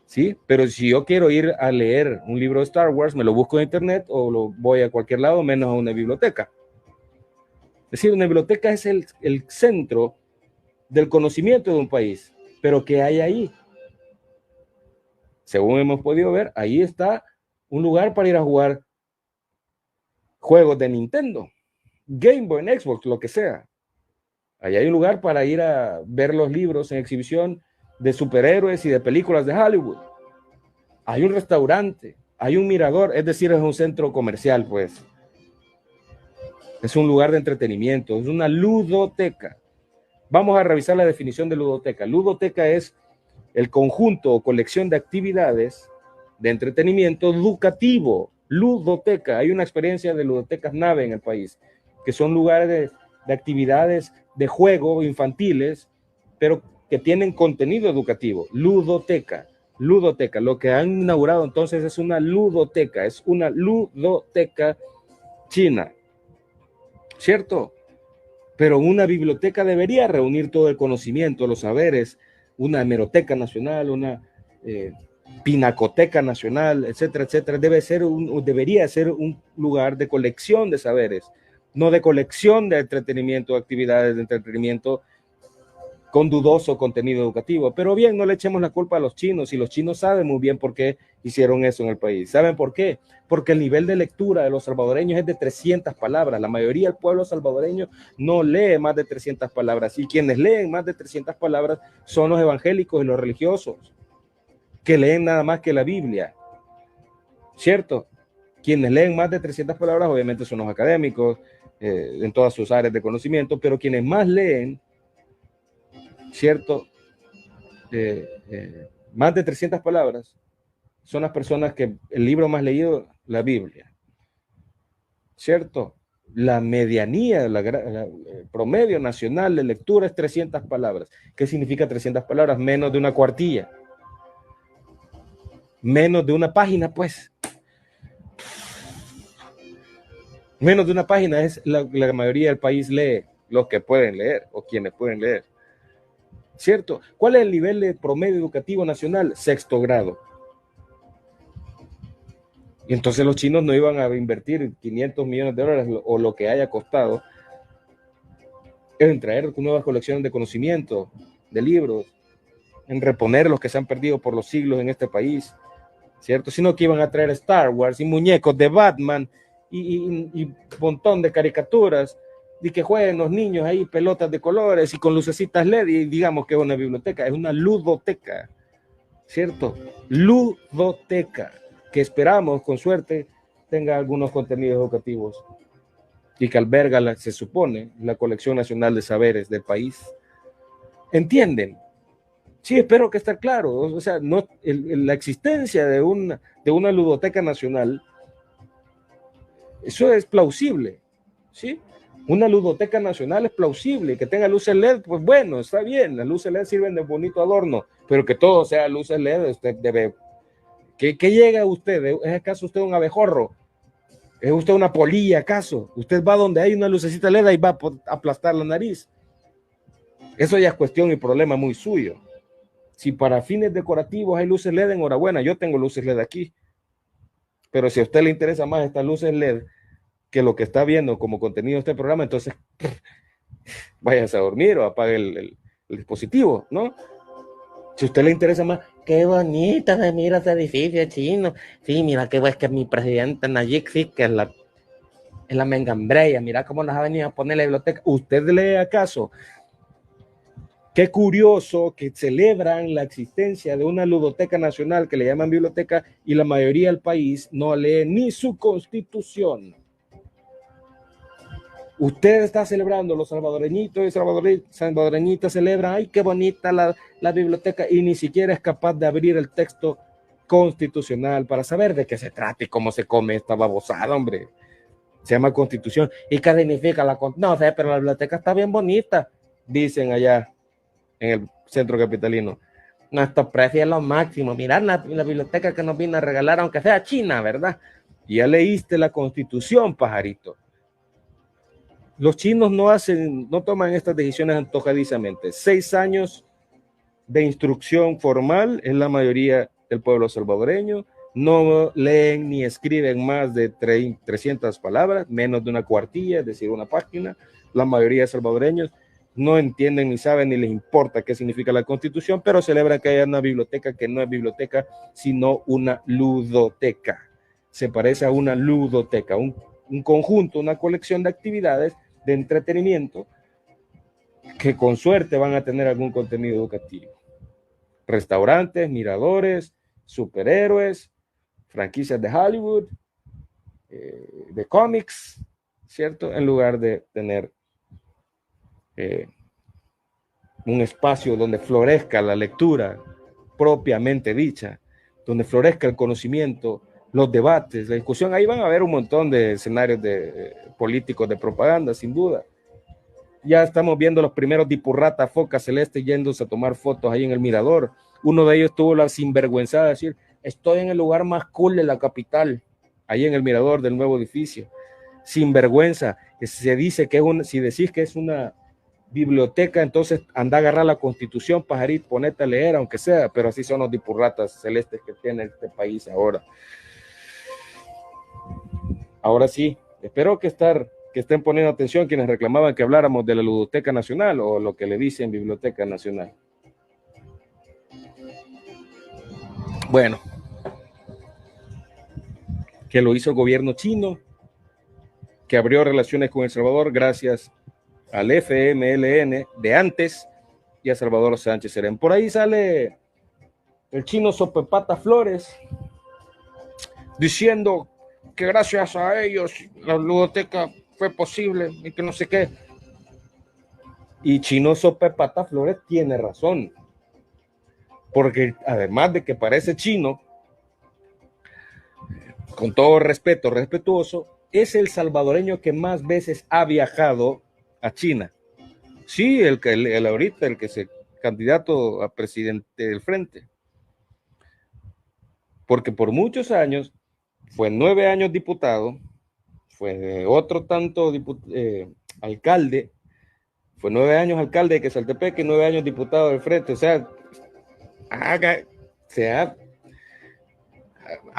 ¿Sí? Pero si yo quiero ir a leer un libro de Star Wars, me lo busco en internet o lo voy a cualquier lado, menos a una biblioteca. Es decir, una biblioteca es el centro del conocimiento de un país, pero ¿qué hay ahí? Según hemos podido ver, ahí está un lugar para ir a jugar juegos de Nintendo, Game Boy, Xbox, lo que sea. Ahí hay un lugar para ir a ver los libros en exhibición de superhéroes y de películas de Hollywood. Hay un restaurante, hay un mirador, es decir, es un centro comercial, pues. Es un lugar de entretenimiento, es una ludoteca. Vamos a revisar la definición de ludoteca. Ludoteca es el conjunto o colección de actividades de entretenimiento educativo. Ludoteca. Hay una experiencia de ludotecas nave en el país, que son lugares de actividades de juego infantiles, pero que tienen contenido educativo. Ludoteca. Ludoteca. Lo que han inaugurado entonces es una ludoteca china. ¿Cierto? Pero una biblioteca debería reunir todo el conocimiento, los saberes, una hemeroteca nacional, una pinacoteca nacional, etcétera, etcétera. Debería ser un lugar de colección de saberes, no de colección de entretenimiento, actividades de entretenimiento con dudoso contenido educativo. Pero bien, no le echemos la culpa a los chinos, y los chinos saben muy bien por qué hicieron eso en el país. ¿Saben por qué? Porque el nivel de lectura de los salvadoreños es de 300 palabras. La mayoría del pueblo salvadoreño no lee más de 300 palabras, y quienes leen más de 300 palabras son los evangélicos y los religiosos, que leen nada más que la Biblia, ¿cierto? Quienes leen más de 300 palabras obviamente son los académicos en todas sus áreas de conocimiento, pero quienes más leen, ¿cierto? Más de 300 palabras son las personas que el libro más leído, la Biblia, ¿cierto? La medianía, el promedio nacional de lectura es 300 palabras. ¿Qué significa 300 palabras? Menos de una cuartilla. Menos de una página, pues. Menos de una página es la mayoría del país lee, los que pueden leer o quienes pueden leer. ¿Cierto? ¿Cuál es el nivel de promedio educativo nacional? 6º grado. Y entonces los chinos no iban a invertir 500 millones de dólares o lo que haya costado en traer nuevas colecciones de conocimiento, de libros, en reponer los que se han perdido por los siglos en este país, ¿cierto? Sino que iban a traer Star Wars y muñecos de Batman y un montón de caricaturas y que jueguen los niños ahí pelotas de colores y con lucecitas LED y digamos que es una biblioteca, es una ludoteca, ¿cierto? Ludoteca, que esperamos con suerte tenga algunos contenidos educativos y que alberga, se supone, la colección nacional de saberes del país. ¿Entienden? Sí, espero que esté claro. O sea, no, la existencia de una ludoteca nacional, eso es plausible, ¿sí? Una ludoteca nacional es plausible, que tenga luces LED, pues bueno, está bien, las luces LED sirven de bonito adorno, pero que todo sea luces LED, usted debe... ¿Qué llega a usted? ¿Es acaso usted un abejorro? ¿Es usted una polilla acaso? Usted va donde hay una lucecita LED y va a aplastar la nariz. Eso ya es cuestión y problema muy suyo. Si para fines decorativos hay luces LED, enhorabuena, yo tengo luces LED aquí. Pero si a usted le interesa más estas luces LED que lo que está viendo como contenido de este programa, entonces váyase a dormir o apague el dispositivo, ¿no? Si a usted le interesa más, qué bonita se mira ese edificio chino. Sí, mira qué es que mi presidente Nayib, sí, que es la mengambreya, mira cómo nos ha venido a poner la biblioteca. ¿Usted lee acaso? Qué curioso que celebran la existencia de una ludoteca nacional que le llaman biblioteca y la mayoría del país no lee ni su constitución. Usted está celebrando, los salvadoreñitos y salvadoreñitas celebran, ay, qué bonita la biblioteca, y ni siquiera es capaz de abrir el texto constitucional para saber de qué se trata y cómo se come esta babosada, hombre. Se llama Constitución. ¿Y qué significa la Constitución? No sé, pero la biblioteca está bien bonita, dicen allá en el centro capitalino. Nuestro precio es lo máximo. Mirad la biblioteca que nos vino a regalar, aunque sea China, ¿verdad? Y ya leíste la Constitución, pajarito. Los chinos no toman estas decisiones antojadizamente. 6 años de instrucción formal es la mayoría del pueblo salvadoreño. No leen ni escriben más de 300 palabras, menos de una cuartilla, es decir, una página. La mayoría de salvadoreños no entienden ni saben ni les importa qué significa la Constitución, pero celebran que haya una biblioteca que no es biblioteca, sino una ludoteca. Se parece a una ludoteca, un conjunto, una colección de actividades de entretenimiento que con suerte van a tener algún contenido educativo. Restaurantes, miradores, superhéroes, franquicias de Hollywood, de cómics, ¿cierto? En lugar de tener un espacio donde florezca la lectura propiamente dicha, donde florezca el conocimiento, los debates, la discusión. Ahí van a haber un montón de escenarios políticos de propaganda, sin duda. Ya estamos viendo los primeros dipurrata foca celeste yéndose a tomar fotos ahí en el mirador. Uno de ellos tuvo la sinvergüenza de decir, estoy en el lugar más cool de la capital, ahí en el mirador del nuevo edificio. Sinvergüenza. Se dice que si decís que es una biblioteca, entonces anda a agarrar la Constitución, pajarito, ponete a leer, aunque sea, pero así son los dipurratas celestes que tiene este país ahora. Ahora sí, espero que estén poniendo atención quienes reclamaban que habláramos de la Ludoteca Nacional o lo que le dicen Biblioteca Nacional. Bueno, que lo hizo el gobierno chino, que abrió relaciones con El Salvador gracias al FMLN de antes y a Salvador Sánchez Serén. Por ahí sale el chino Sopepata Flores diciendo que gracias a ellos la ludoteca fue posible y que no sé qué. Y chino Sopepata Flores tiene razón, porque además de que parece chino, con todo respeto, respetuoso, es el salvadoreño que más veces ha viajado a China. Sí, el ahorita, el que es el candidato a presidente del frente. Porque por muchos años, fue 9 años diputado, fue otro tanto alcalde, fue 9 años alcalde de Quesaltepec y 9 años diputado del frente. O sea, se ha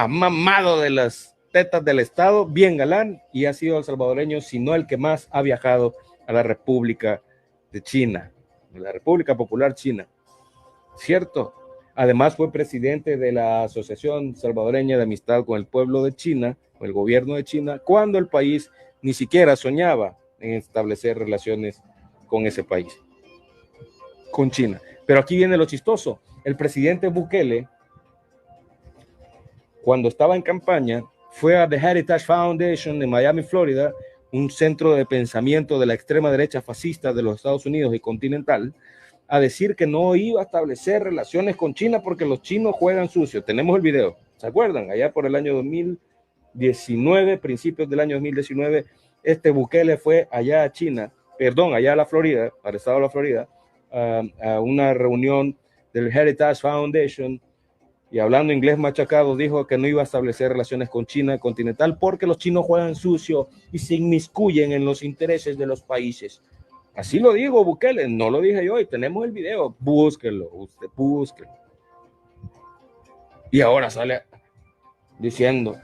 mamado de las tetas del Estado, bien galán, y ha sido el salvadoreño, si no el que más ha viajado a la República de China, la República Popular China, ¿cierto? Además fue presidente de la Asociación Salvadoreña de Amistad con el Pueblo de China, con el gobierno de China, cuando el país ni siquiera soñaba en establecer relaciones con ese país, con China. Pero aquí viene lo chistoso. El presidente Bukele, cuando estaba en campaña, fue a The Heritage Foundation en Miami, Florida, un centro de pensamiento de la extrema derecha fascista de los Estados Unidos y continental, a decir que no iba a establecer relaciones con China porque los chinos juegan sucio. Tenemos el video, ¿se acuerdan? Allá por el año 2019, principios del año 2019, este Bukele fue allá a China, perdón, allá a la Florida, al estado de la Florida, a una reunión del Heritage Foundation, y hablando inglés machacado, dijo que no iba a establecer relaciones con China continental porque los chinos juegan sucio y se inmiscuyen en los intereses de los países. Así lo digo, Bukele, no lo dije yo, y tenemos el video, búsquelo, usted búsquelo. Y ahora sale diciendo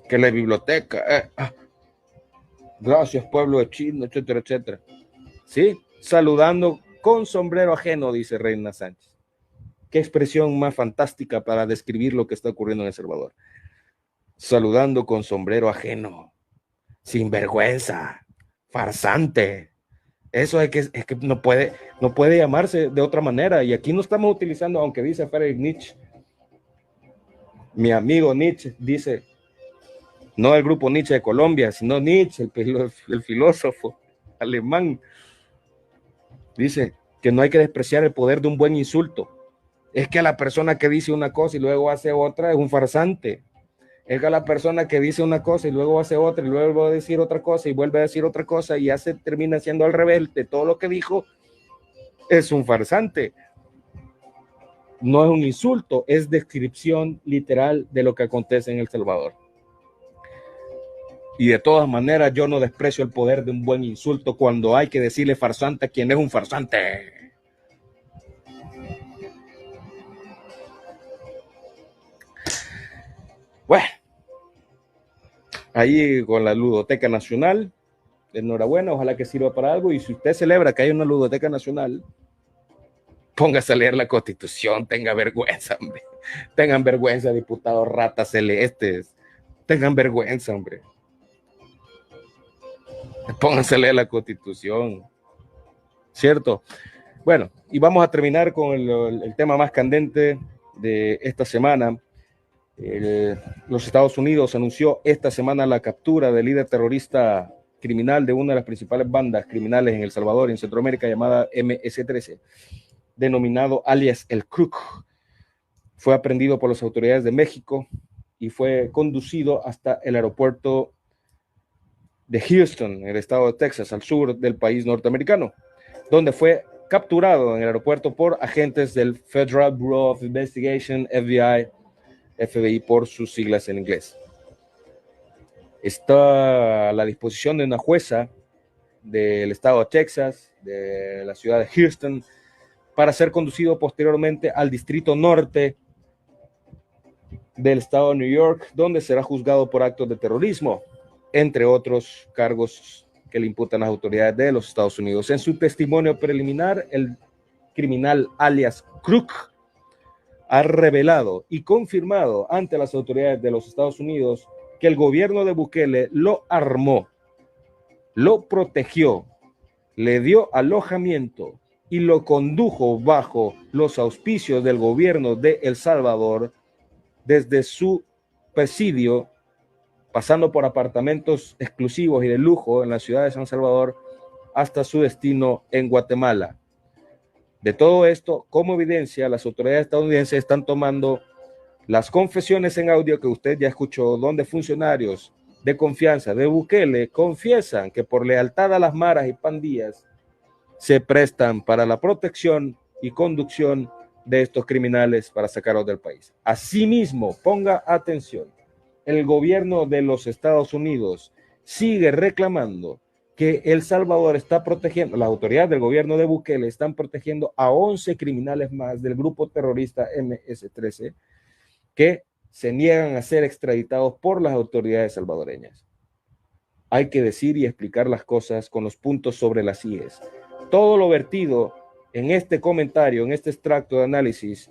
que la biblioteca, gracias pueblo de China, etcétera, etcétera. Sí, saludando con sombrero ajeno, dice Reina Sánchez. Qué expresión más fantástica para describir lo que está ocurriendo en El Salvador. Saludando con sombrero ajeno, sin vergüenza, farsante. Eso es que no puede llamarse de otra manera. Y aquí no estamos utilizando, aunque dice Friedrich Nietzsche, mi amigo Nietzsche dice, no el grupo Nietzsche de Colombia, sino Nietzsche, el filósofo alemán, dice que no hay que despreciar el poder de un buen insulto. Es que a la persona que dice una cosa y luego hace otra es un farsante. Es que a la persona que dice una cosa y luego hace otra y luego va a decir otra cosa y vuelve a decir otra cosa y ya se termina siendo al revés de todo lo que dijo, es un farsante. No es un insulto, es descripción literal de lo que acontece en El Salvador. Y de todas maneras yo no desprecio el poder de un buen insulto cuando hay que decirle farsante a quien es un farsante. Bueno, ahí con la Ludoteca Nacional, enhorabuena, ojalá que sirva para algo. Y si usted celebra que hay una Ludoteca Nacional, póngase a leer la Constitución, tenga vergüenza, hombre. Tengan vergüenza, diputados ratas celestes. Tengan vergüenza, hombre. Pónganse a leer la Constitución. ¿Cierto? Bueno, y vamos a terminar con el tema más candente de esta semana. Los Estados Unidos anunció esta semana la captura del líder terrorista criminal de una de las principales bandas criminales en El Salvador y en Centroamérica llamada MS-13, denominado alias El Crook. Fue aprehendido por las autoridades de México y fue conducido hasta el aeropuerto de Houston, en el estado de Texas, al sur del país norteamericano, donde fue capturado en el aeropuerto por agentes del Federal Bureau of Investigation, FBI por sus siglas en inglés. Está a la disposición de una jueza del estado de Texas, de la ciudad de Houston, para ser conducido posteriormente al distrito norte del estado de New York, donde será juzgado por actos de terrorismo, entre otros cargos que le imputan las autoridades de los Estados Unidos. En su testimonio preliminar, el criminal alias Crook ha revelado y confirmado ante las autoridades de los Estados Unidos que el gobierno de Bukele lo armó, lo protegió, le dio alojamiento y lo condujo bajo los auspicios del gobierno de El Salvador desde su presidio, pasando por apartamentos exclusivos y de lujo en la ciudad de San Salvador hasta su destino en Guatemala. De todo esto, como evidencia, las autoridades estadounidenses están tomando las confesiones en audio que usted ya escuchó, donde funcionarios de confianza de Bukele confiesan que por lealtad a las maras y pandillas se prestan para la protección y conducción de estos criminales para sacarlos del país. Asimismo, ponga atención, el gobierno de los Estados Unidos sigue reclamando que El Salvador está protegiendo, las autoridades del gobierno de Bukele están protegiendo a 11 criminales más del grupo terrorista MS-13 que se niegan a ser extraditados por las autoridades salvadoreñas. Hay que decir y explicar las cosas con los puntos sobre las IES. Todo lo vertido en este comentario, en este extracto de análisis,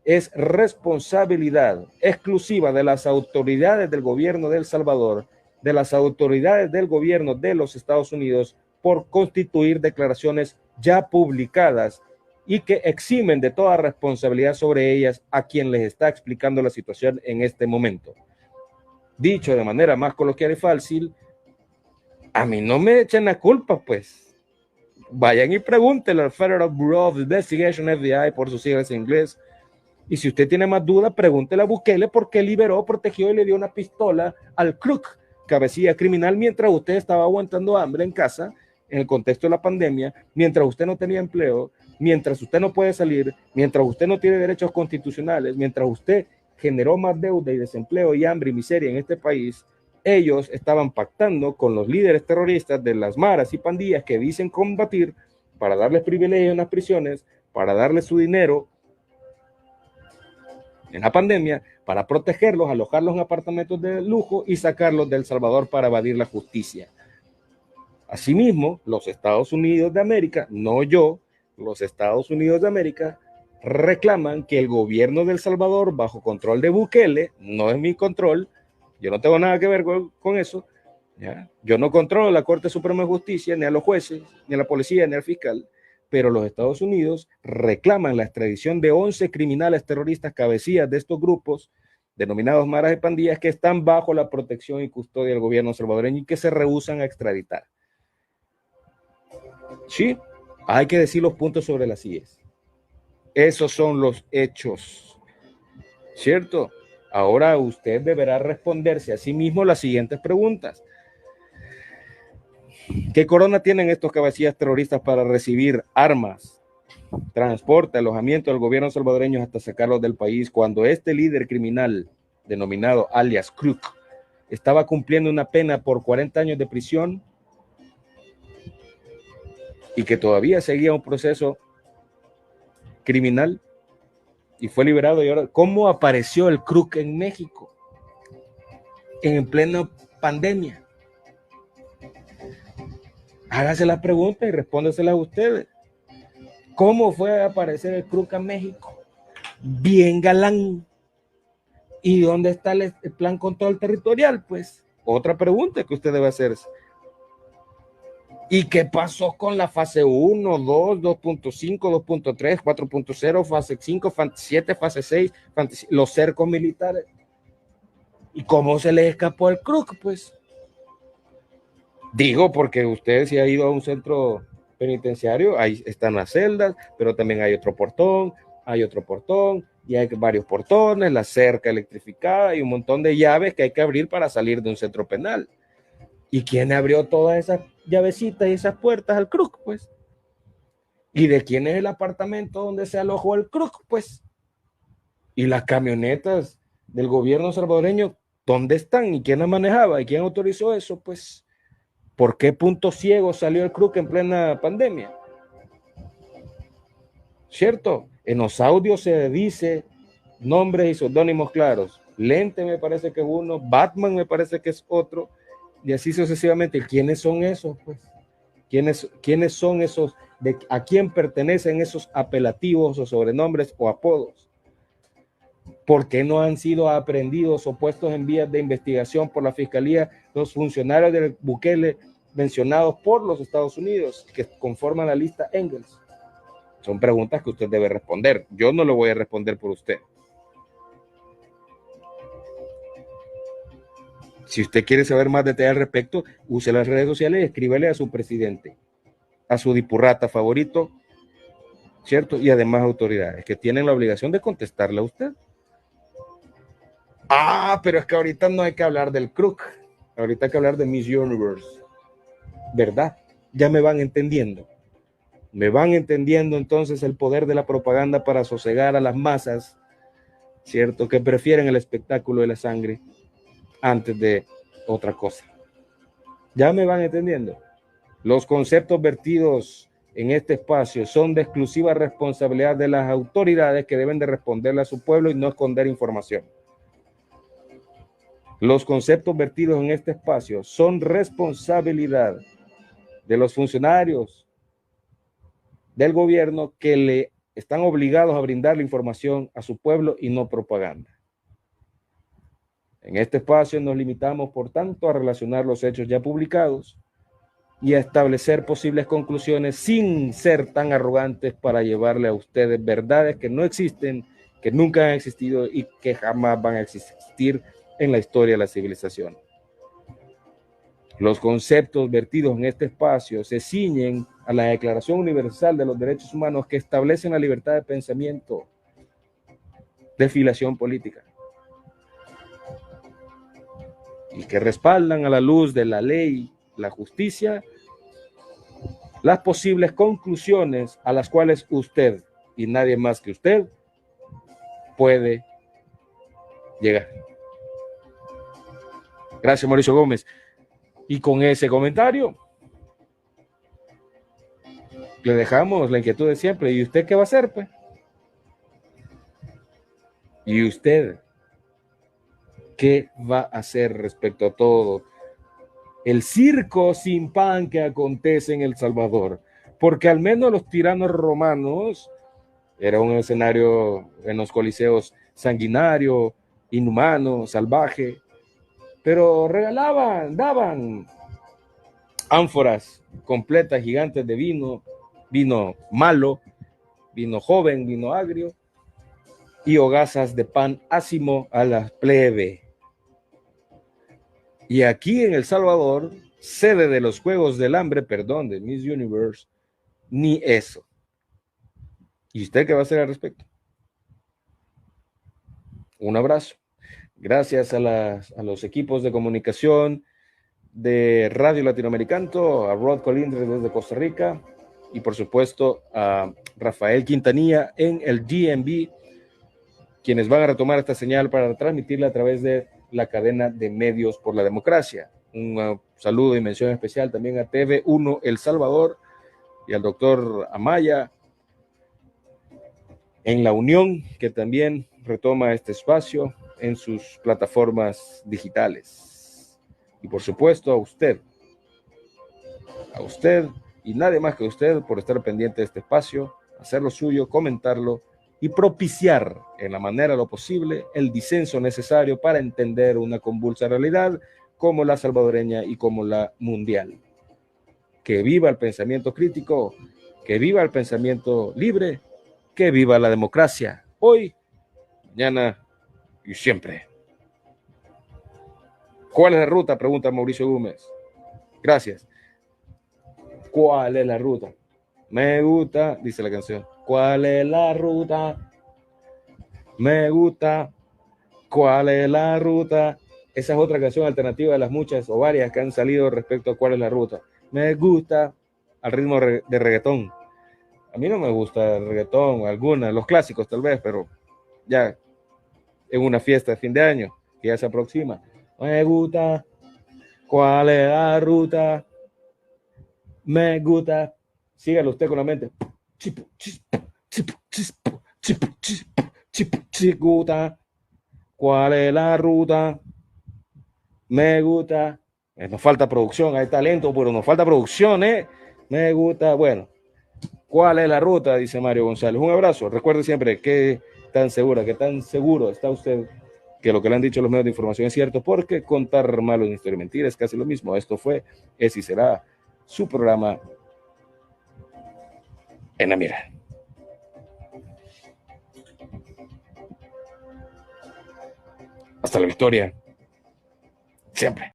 es responsabilidad exclusiva de las autoridades del gobierno de El Salvador, de las autoridades del gobierno de los Estados Unidos, por constituir declaraciones ya publicadas y que eximen de toda responsabilidad sobre ellas a quien les está explicando la situación en este momento. Dicho de manera más coloquial y fácil, a mí no me echen la culpa, pues. Vayan y pregúntenle al Federal Bureau of Investigation, FBI, por sus siglas en inglés. Y si usted tiene más dudas, pregúntele a Bukele por qué liberó, protegió y le dio una pistola al Crook, cabecilla criminal, mientras usted estaba aguantando hambre en casa, en el contexto de la pandemia, mientras usted no tenía empleo, mientras usted no puede salir, mientras usted no tiene derechos constitucionales, mientras usted generó más deuda y desempleo y hambre y miseria en este país. Ellos estaban pactando con los líderes terroristas de las maras y pandillas que dicen combatir para darles privilegios en las prisiones, para darles su dinero en la pandemia, para protegerlos, alojarlos en apartamentos de lujo y sacarlos de El Salvador para evadir la justicia. Asimismo, los Estados Unidos de América, no yo, los Estados Unidos de América reclaman que el gobierno de El Salvador, bajo control de Bukele, no es mi control, yo no tengo nada que ver con eso, ¿ya? Yo no controlo la Corte Suprema de Justicia, ni a los jueces, ni a la policía, ni al fiscal, pero los Estados Unidos reclaman la extradición de 11 criminales terroristas cabecillas de estos grupos, denominados maras y pandillas, que están bajo la protección y custodia del gobierno salvadoreño y que se rehúsan a extraditar. Sí, hay que decir los puntos sobre las IES. Esos son los hechos, ¿cierto? Ahora usted deberá responderse a sí mismo las siguientes preguntas. ¿Qué corona tienen estos cabecillas terroristas para recibir armas, transporte, alojamiento del gobierno salvadoreño hasta sacarlos del país cuando este líder criminal, denominado alias Crook, estaba cumpliendo una pena por 40 años de prisión y que todavía seguía un proceso criminal y fue liberado? Y ahora, ¿cómo apareció el Crook en México en plena pandemia? Hágase la pregunta y respóndesela a ustedes. ¿Cómo fue a aparecer el Crook en México? Bien galán. ¿Y dónde está el plan control territorial? Pues otra pregunta que usted debe hacerse. ¿Y qué pasó con la fase 1, 2, 2.5, 2.3, 4.0, fase 5, fase 7, fase 6, los cercos militares? ¿Y cómo se les escapó el Crook? Pues digo, porque usted si ha ido a un centro penitenciario, ahí están las celdas, pero también hay otro portón, y hay varios portones, la cerca electrificada y un montón de llaves que hay que abrir para salir de un centro penal. ¿Y quién abrió todas esas llavecitas y esas puertas al Crook? Pues. ¿Y de quién es el apartamento donde se alojó el Crook? Pues. ¿Y las camionetas del gobierno salvadoreño dónde están? ¿Y quién las manejaba? ¿Y quién autorizó eso? Pues, ¿por qué punto ciego salió el Crook en plena pandemia? ¿Cierto? En los audios se dice nombres y seudónimos claros. Lente me parece que es uno, Batman me parece que es otro, y así sucesivamente. ¿Quiénes son esos? Pues, ¿quiénes son esos? ¿A quién pertenecen esos apelativos o sobrenombres o apodos? ¿Por qué no han sido aprehendidos o puestos en vías de investigación por la Fiscalía los funcionarios del Bukele mencionados por los Estados Unidos que conforman la lista Engels? Son preguntas que usted debe responder. Yo no lo voy a responder por usted. Si usted quiere saber más detalles al respecto, use las redes sociales y escríbele a su presidente, a su dipurrata favorito, ¿cierto? Y además autoridades que tienen la obligación de contestarle a usted. Pero es que ahorita no hay que hablar del Crook. Ahorita hay que hablar de Miss Universe. ¿Verdad? Ya me van entendiendo. Me van entendiendo entonces el poder de la propaganda para sosegar a las masas, ¿cierto? Que prefieren el espectáculo de la sangre antes de otra cosa. Ya me van entendiendo. Los conceptos vertidos en este espacio son de exclusiva responsabilidad de las autoridades que deben de responderle a su pueblo y no esconder información. Los conceptos vertidos en este espacio son responsabilidad de los funcionarios del gobierno que le están obligados a brindar la información a su pueblo y no propaganda. En este espacio nos limitamos, por tanto, a relacionar los hechos ya publicados y a establecer posibles conclusiones sin ser tan arrogantes para llevarle a ustedes verdades que no existen, que nunca han existido y que jamás van a existir en la historia de la civilización. Los conceptos vertidos en este espacio se ciñen a la Declaración Universal de los Derechos Humanos, que establecen la libertad de pensamiento, de filiación política, y que respaldan a la luz de la ley, la justicia, las posibles conclusiones a las cuales usted y nadie más que usted puede llegar. Gracias, Mauricio Gómez. Y con ese comentario le dejamos la inquietud de siempre. ¿Y usted qué va a hacer, pues? ¿Y usted qué va a hacer respecto a todo el circo sin pan que acontece en El Salvador? Porque al menos los tiranos romanos era un escenario en los coliseos sanguinario, inhumano, salvaje, pero regalaban, daban ánforas completas, gigantes de vino, vino malo, vino joven, vino agrio, y hogazas de pan ácimo a la plebe. Y aquí en El Salvador, sede de los Juegos del Hambre, perdón, de Miss Universe, ni eso. ¿Y usted qué va a hacer al respecto? Un abrazo. Gracias a los equipos de comunicación de Radio Latinoamericano, a Rod Colindres desde Costa Rica y por supuesto a Rafael Quintanilla en el DMV, quienes van a retomar esta señal para transmitirla a través de la cadena de medios por la democracia. Un saludo y mención especial también a TV1 El Salvador y al doctor Amaya en La Unión, que también retoma este espacio en sus plataformas digitales. Y por supuesto a usted y nadie más que usted por estar pendiente de este espacio, hacerlo suyo, comentarlo y propiciar en la manera lo posible el disenso necesario para entender una convulsa realidad como la salvadoreña y como la mundial. Que viva el pensamiento crítico, que viva el pensamiento libre, que viva la democracia, hoy, mañana y siempre. ¿Cuál es la ruta?, pregunta Mauricio Gómez. Gracias. ¿Cuál es la ruta? Me gusta, dice la canción. ¿Cuál es la ruta? Me gusta. ¿Cuál es la ruta? Esa es otra canción alternativa de las muchas o varias que han salido respecto a cuál es la ruta. Me gusta al ritmo de reggaetón. A mí no me gusta el reggaetón, algunas, los clásicos tal vez, pero ya en una fiesta de fin de año que ya se aproxima. Me gusta. ¿Cuál es la ruta? Me gusta. Sígalo usted con la mente. Gusta. ¿Cuál es la ruta? Me gusta. Nos falta producción, hay talento, pero nos falta producción, ¿eh? Me gusta. Bueno, ¿cuál es la ruta?, dice Mario González. Un abrazo. Recuerde siempre que tan segura, que tan seguro está usted que lo que le han dicho los medios de información es cierto, porque contar malo en historia y mentira es casi lo mismo. Esto fue, es y será su programa En la Mira. Hasta la victoria. Siempre.